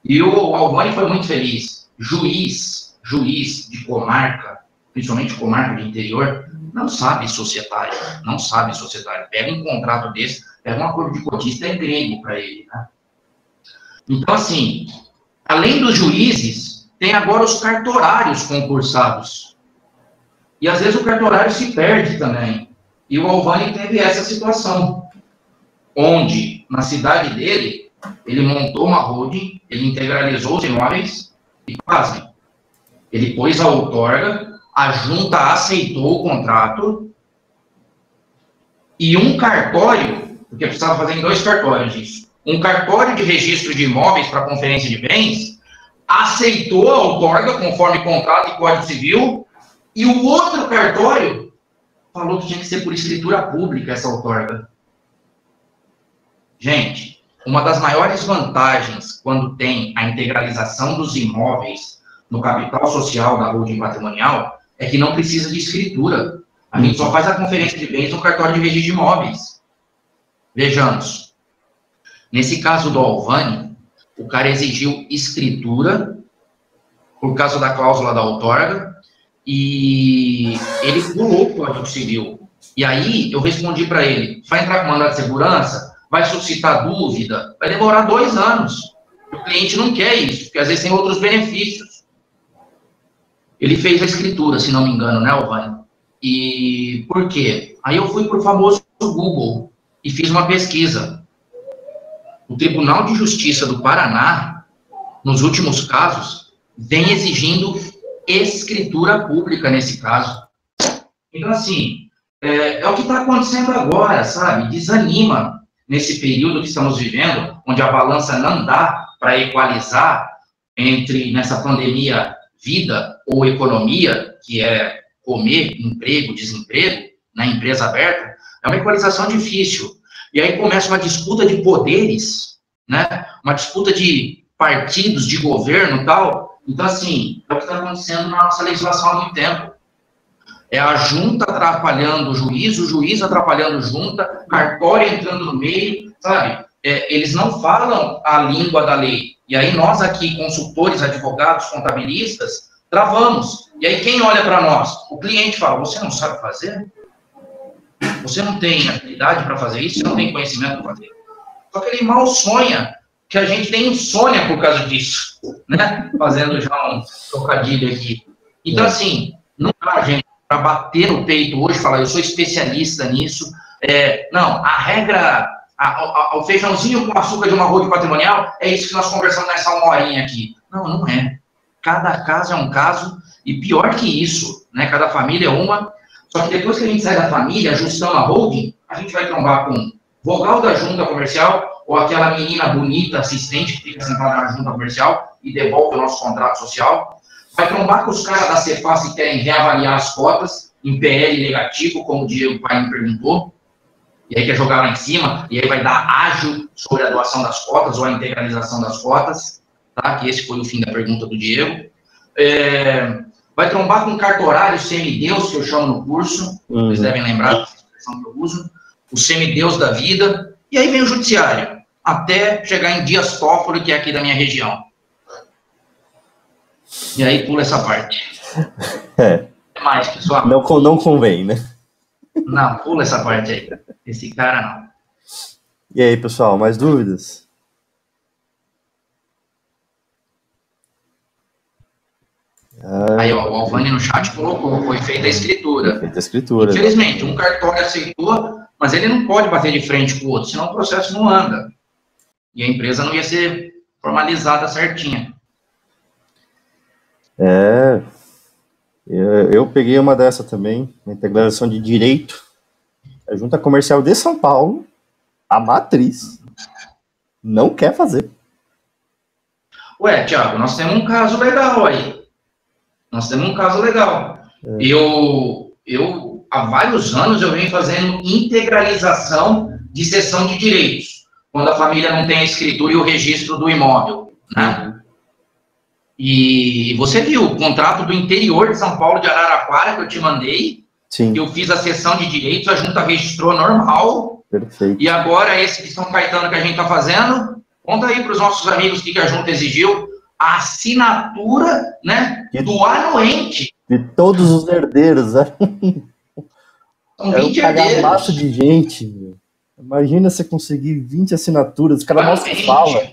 E o Alvani foi muito feliz. Juiz de comarca, principalmente comarca de interior, não sabe societário. Pega um contrato desse, pega um acordo de cotista, é grego para ele, né? Então, assim, além dos juízes, tem agora os cartorários concursados. E, às vezes, o cartorário se perde também. E o Alvani teve essa situação, onde, na cidade dele, ele montou uma holding, ele integralizou os imóveis e, pasmem, ele pôs a outorga, a junta aceitou o contrato e um cartório, porque precisava fazer em 2 cartórios isso, um cartório de registro de imóveis para conferência de bens, aceitou a outorga conforme contrato e Código Civil, e o outro cartório falou que tinha que ser por escritura pública essa outorga. Gente, uma das maiores vantagens quando tem a integralização dos imóveis no capital social da holding patrimonial é que não precisa de escritura. A gente só faz a conferência de bens no cartório de registro de imóveis. Vejamos. Nesse caso do Alvani, o cara exigiu escritura por causa da cláusula da outorga e ele pulou o Código Civil. E aí eu respondi para ele, vai entrar com mandado de segurança? Vai suscitar dúvida? Vai demorar 2 anos. O cliente não quer isso, porque às vezes tem outros benefícios. Ele fez a escritura, se não me engano, né, Alvani? E por quê? Aí eu fui para o famoso Google e fiz uma pesquisa. O Tribunal de Justiça do Paraná, nos últimos casos, vem exigindo escritura pública nesse caso. Então, assim, é o que está acontecendo agora, sabe? Desanima nesse período que estamos vivendo, onde a balança não dá para equalizar entre, nessa pandemia, vida ou economia, que é comer, emprego, desemprego, na empresa aberta, é uma equalização difícil. E aí começa uma disputa de poderes, né? Uma disputa de partidos, de governo e tal. Então, assim, é o que está acontecendo na nossa legislação há muito tempo. É a junta atrapalhando o juiz atrapalhando a junta, cartório entrando no meio, sabe? Eles não falam a língua da lei. E aí nós aqui, consultores, advogados, contabilistas, travamos. E aí quem olha para nós? O cliente fala, você não sabe fazer? Você não tem habilidade para fazer isso? Você não tem conhecimento para fazer? Só que ele mal sonha que a gente tem insônia por causa disso, né? Fazendo já um trocadilho aqui. Então, assim, não dá, gente, para bater no peito hoje e falar, eu sou especialista nisso. Não, a regra, o feijãozinho com açúcar de uma roda patrimonial, é isso que nós conversamos nessa 1 horinha aqui. Não, não é. Cada caso é um caso, e pior que isso, né? Cada família é uma. Só que depois que a gente sai da família, ajustando a holding, a gente vai trombar com vogal da junta comercial, ou aquela menina bonita, assistente, que fica sentada na junta comercial e devolve o nosso contrato social. Vai trombar com os caras da Cefaz que querem reavaliar as cotas em PL negativo, como o Diego Pai me perguntou, e aí quer jogar lá em cima, e aí vai dar ágil sobre a doação das cotas ou a integralização das cotas, tá? Que esse foi o fim da pergunta do Diego. Vai trombar com cartorário semideus, que eu chamo no curso, vocês devem lembrar da expressão que eu uso, o semideus da vida, e aí vem o judiciário, até chegar em Dias Toffoli, que é aqui da minha região. E aí pula essa parte. É mais, pessoal. Não convém, né? Não, pula essa parte aí. Esse cara não. E aí, pessoal, mais dúvidas? Aí, ó, o Alvani no chat colocou, foi feita a escritura. Feita a escritura. Infelizmente, um cartório aceitou, mas ele não pode bater de frente com o outro, senão o processo não anda. E a empresa não ia ser formalizada certinha. Eu peguei uma dessa também, uma integração de direito. A Junta Comercial de São Paulo, a matriz, não quer fazer. Ué, Thiago, nós temos um caso legal aí. Eu há vários anos, eu venho fazendo integralização de cessão de direitos, quando a família não tem a escritura e o registro do imóvel, né? E você viu o contrato do interior de São Paulo, de Araraquara, que eu te mandei. Sim. Que eu fiz a cessão de direitos, a junta registrou normal. Perfeito. E agora, esse de São Caetano que a gente está fazendo, conta aí para os nossos amigos o que a junta exigiu. A assinatura, né, do anuente. De todos os herdeiros, né? São 20 herdeiros. Massa de gente, meu. Imagina você conseguir 20 assinaturas, o cara mal se fala.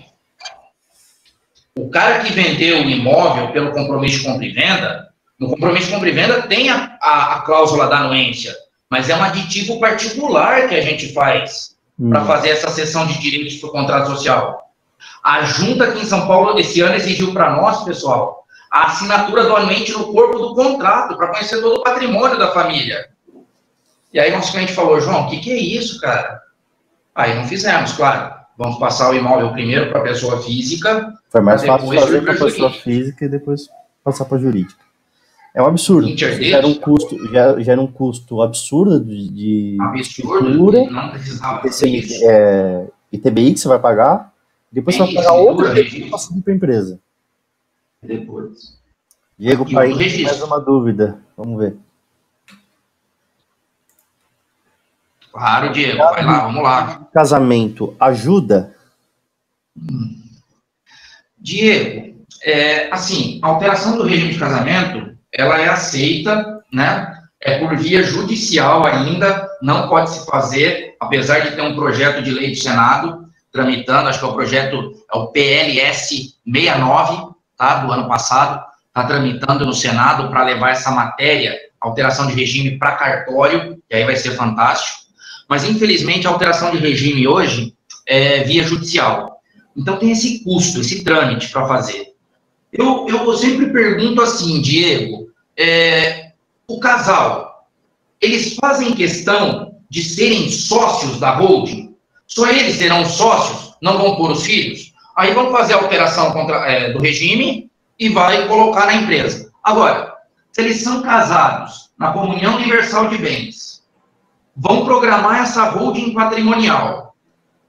O cara que vendeu o imóvel pelo compromisso de compra e venda, no compromisso de compra e venda tem a cláusula da anuência, mas é um aditivo particular que a gente faz para fazer essa cessão de direitos para o contrato social. A junta aqui em São Paulo, esse ano, exigiu para nós, pessoal, a assinatura do anuente no corpo do contrato, para conhecer todo o patrimônio da família. E aí nosso cliente falou, João, o que é isso, cara? Aí não fizemos, claro. Vamos passar o imóvel primeiro para a pessoa física. Foi mais fácil fazer para a pessoa física e depois passar para a jurídica. É um absurdo. Gera um custo absurdo de escritura, ITBI que você vai pagar, depois você vai pagar outra para subir para a empresa. Depois. Diego Pai, mais uma dúvida. Vamos ver. Claro, Diego, vai lá, vamos lá. Casamento ajuda? Diego, assim, a alteração do regime de casamento, ela é aceita, né? É por via judicial ainda, não pode se fazer, apesar de ter um projeto de lei do Senado tramitando, acho que é o projeto, é o PLS 69, tá, do ano passado, está tramitando no Senado para levar essa matéria, alteração de regime para cartório, e aí vai ser fantástico. Mas, infelizmente, a alteração de regime hoje é via judicial. Então, tem esse custo, esse trâmite para fazer. Eu sempre pergunto assim, Diego, o casal, eles fazem questão de serem sócios da holding? Só eles serão sócios, não vão pôr os filhos? Aí vão fazer a alteração do regime e vai colocar na empresa. Agora, se eles são casados na comunhão universal de bens, vão programar essa holding patrimonial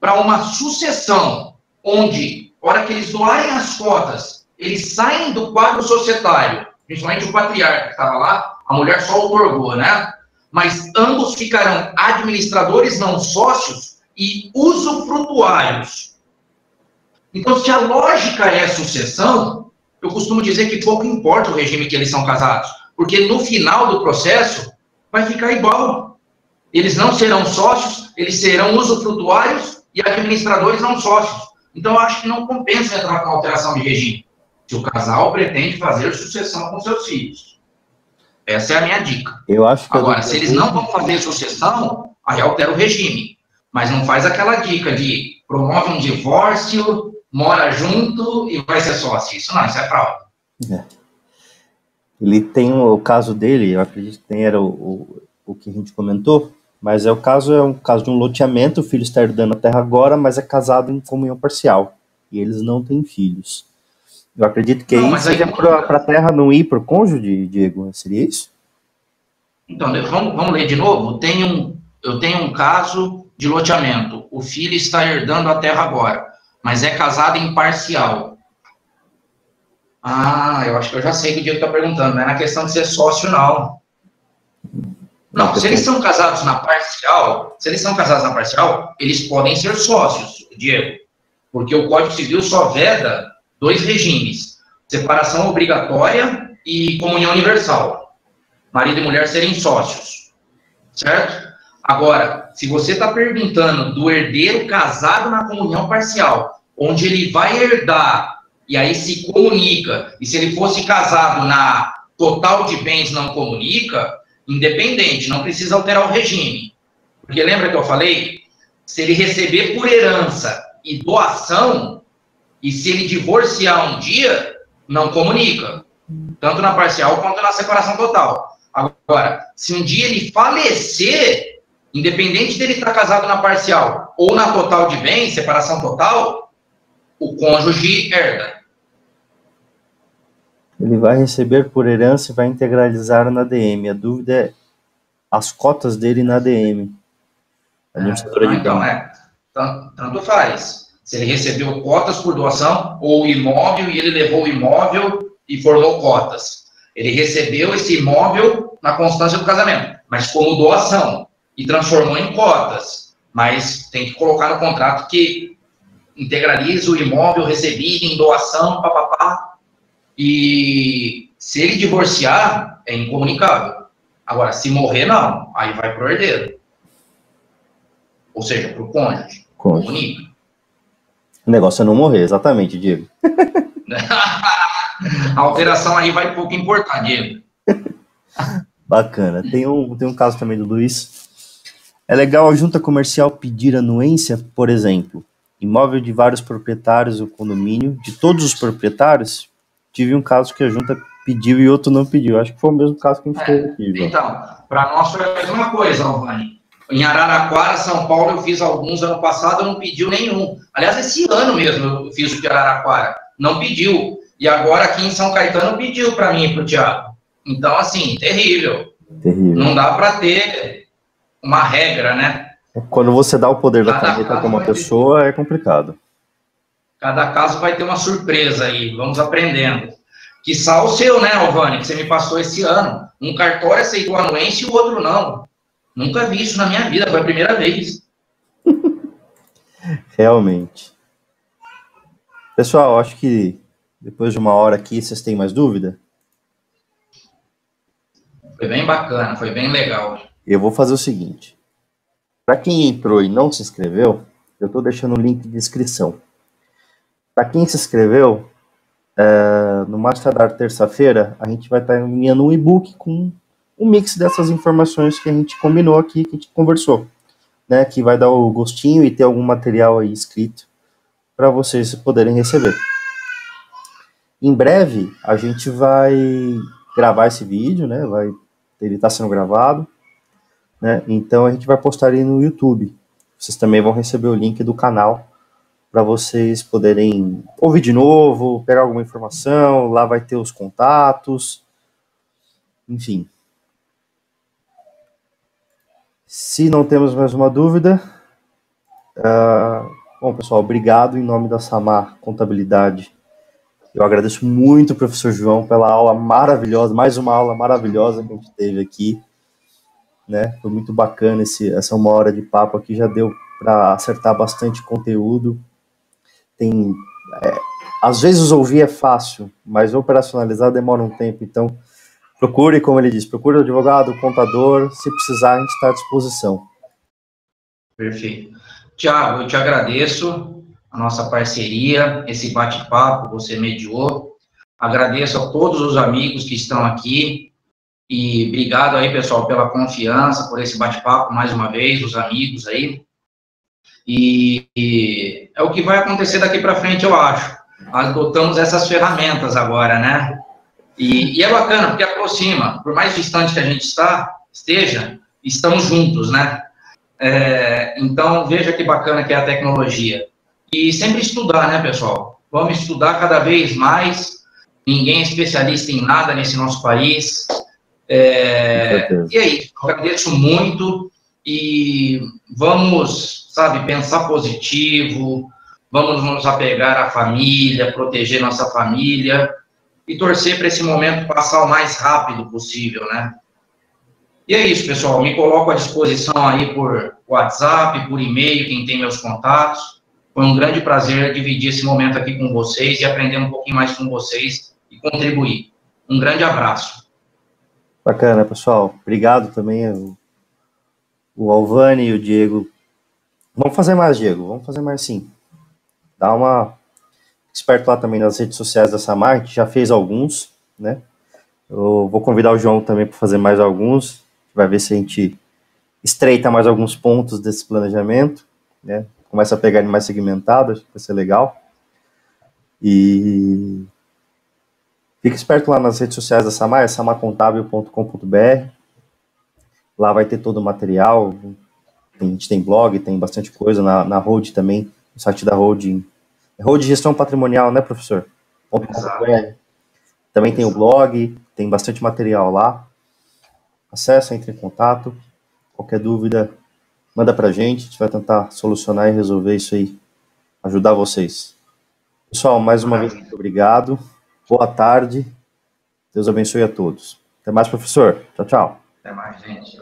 para uma sucessão, onde, na hora que eles doarem as cotas, eles saem do quadro societário, principalmente o patriarca que estava lá, a mulher só otorgou, né? Mas ambos ficarão administradores não sócios e usufrutuários. Então, se a lógica é sucessão, eu costumo dizer que pouco importa o regime que eles são casados, porque no final do processo vai ficar igual. Eles não serão sócios, eles serão usufrutuários e administradores não sócios. Então, eu acho que não compensa entrar com alteração de regime, se o casal pretende fazer sucessão com seus filhos. Essa é a minha dica. Eu acho que agora, se eles não vão fazer sucessão, aí altera o regime. Mas não faz aquela dica de promove um divórcio, mora junto e vai ser sócio. Isso não, isso é fraude. Ele tem o caso dele, eu acredito que era o que a gente comentou, mas um caso de um loteamento, o filho está herdando a terra agora, mas é casado em comunhão parcial, e eles não têm filhos. Eu acredito que isso seja para a terra não ir para o cônjuge, Diego, seria isso? Então, vamos ler de novo? Eu tenho um caso de loteamento, o filho está herdando a terra agora, mas é casado em parcial. Ah, eu acho que eu já sei o que o Diego está perguntando, não é na questão de ser sócio, não. Não, se eles são casados na parcial, eles podem ser sócios, Diego, porque o Código Civil só veda 2 regimes, separação obrigatória e comunhão universal. Marido e mulher serem sócios, certo? Agora, se você está perguntando do herdeiro casado na comunhão parcial, onde ele vai herdar, e aí se comunica, e se ele fosse casado na total de bens não comunica, independente, não precisa alterar o regime. Porque lembra que eu falei? Se ele receber por herança e doação, e se ele divorciar um dia, não comunica. Tanto na parcial quanto na separação total. Agora, se um dia ele falecer, independente dele estar casado na parcial ou na total de bens, separação total, o cônjuge herda. Ele vai receber por herança e vai integralizar na ADM. A dúvida é as cotas dele na ADM. Tanto faz. Se ele recebeu cotas por doação ou imóvel e ele levou o imóvel e formou cotas. Ele recebeu esse imóvel na constância do casamento, mas como doação e transformou em cotas. Mas tem que colocar no contrato que integraliza o imóvel recebido em doação, papapá. E se ele divorciar, é incomunicável. Agora, se morrer, não. Aí vai pro herdeiro. Ou seja, pro cônjuge. Comunica. O negócio é não morrer, exatamente, Diego. A alteração aí vai pouco importar, Diego. Bacana. Tem um caso também do Luiz. É legal a junta comercial pedir anuência, por exemplo, imóvel de vários proprietários, o condomínio, de todos os proprietários. Tive um caso que a junta pediu e outro não pediu. Acho que foi o mesmo caso que a gente teve aqui, João. Então, para nós foi a mesma coisa, Alvani. Em Araraquara, São Paulo, eu fiz alguns ano passado, não pediu nenhum. Aliás, esse ano mesmo eu fiz o de Araraquara, não pediu. E agora aqui em São Caetano pediu para mim e para o Thiago. Então, assim, terrível. Não dá para ter uma regra, né? Quando você dá o poder da caneta para uma pessoa, é complicado. Cada caso vai ter uma surpresa aí, vamos aprendendo. Quiçá o seu, né, Alvani, que você me passou esse ano. Um cartório aceitou a anuência e o outro não. Nunca vi isso na minha vida, foi a primeira vez. Realmente. Pessoal, acho que depois de uma hora aqui, vocês têm mais dúvida? Foi bem bacana, foi bem legal. Eu vou fazer o seguinte. Para quem entrou e não se inscreveu, eu estou deixando o link de inscrição. Para quem se inscreveu, no mais tardar terça-feira, a gente vai estar enviando um e-book com um mix dessas informações que a gente combinou aqui, que a gente conversou, né? Que vai dar o gostinho e ter algum material aí escrito para vocês poderem receber. Em breve, a gente vai gravar esse vídeo, né? Ele está sendo gravado, né? Então, a gente vai postar ele no YouTube. Vocês também vão receber o link do canal para vocês poderem ouvir de novo, pegar alguma informação. Lá vai ter os contatos, enfim. Se não temos mais uma dúvida, bom, pessoal, obrigado em nome da Samar Contabilidade. Eu agradeço muito, professor João, pela aula maravilhosa, mais uma aula maravilhosa que a gente teve aqui, né? Foi muito bacana essa 1 hora de papo aqui, já deu para acertar bastante conteúdo. Às vezes ouvir é fácil, mas operacionalizar demora um tempo, então procure, como ele disse, procure o advogado, o contador, se precisar, a gente está à disposição. Perfeito. Tiago, eu te agradeço a nossa parceria, esse bate-papo você mediou. Agradeço a todos os amigos que estão aqui e obrigado aí, pessoal, pela confiança, por esse bate-papo mais uma vez, os amigos aí. E é o que vai acontecer daqui para frente, eu acho. Adotamos essas ferramentas agora, né? E é bacana, porque aproxima, por mais distante que a gente esteja, estamos juntos, né? Então, veja que bacana que é a tecnologia. E sempre estudar, né, pessoal? Vamos estudar cada vez mais. Ninguém é especialista em nada nesse nosso país. E é isso. Eu agradeço muito e vamos, sabe, pensar positivo, vamos nos apegar à família, proteger nossa família e torcer para esse momento passar o mais rápido possível, né? E é isso, pessoal. Me coloco à disposição aí por WhatsApp, por e-mail, quem tem meus contatos. Foi um grande prazer dividir esse momento aqui com vocês e aprender um pouquinho mais com vocês e contribuir. Um grande abraço. Bacana, pessoal. Obrigado também, o Alvani e o Diego. Vamos fazer mais, Diego. Vamos fazer mais, sim. Dá uma... Esperto lá também nas redes sociais da Samar, a gente já fez alguns, né? Eu vou convidar o João também para fazer mais alguns. Vai ver se a gente estreita mais alguns pontos desse planejamento, né? Começa a pegar ele mais segmentado, acho que vai ser legal. E fique esperto lá nas redes sociais da Samar, é samarcontábil.com.br. Lá vai ter todo o material. A gente tem blog, tem bastante coisa na Hold também, no site da Hold. Hold Gestão Patrimonial, né, professor? Também tem o blog, tem bastante material lá. Acesse, entre em contato. Qualquer dúvida, manda pra gente vai tentar solucionar e resolver isso aí, ajudar vocês. Pessoal, mais uma vez, muito obrigado. Boa tarde. Deus abençoe a todos. Até mais, professor. Tchau, tchau. Até mais, gente.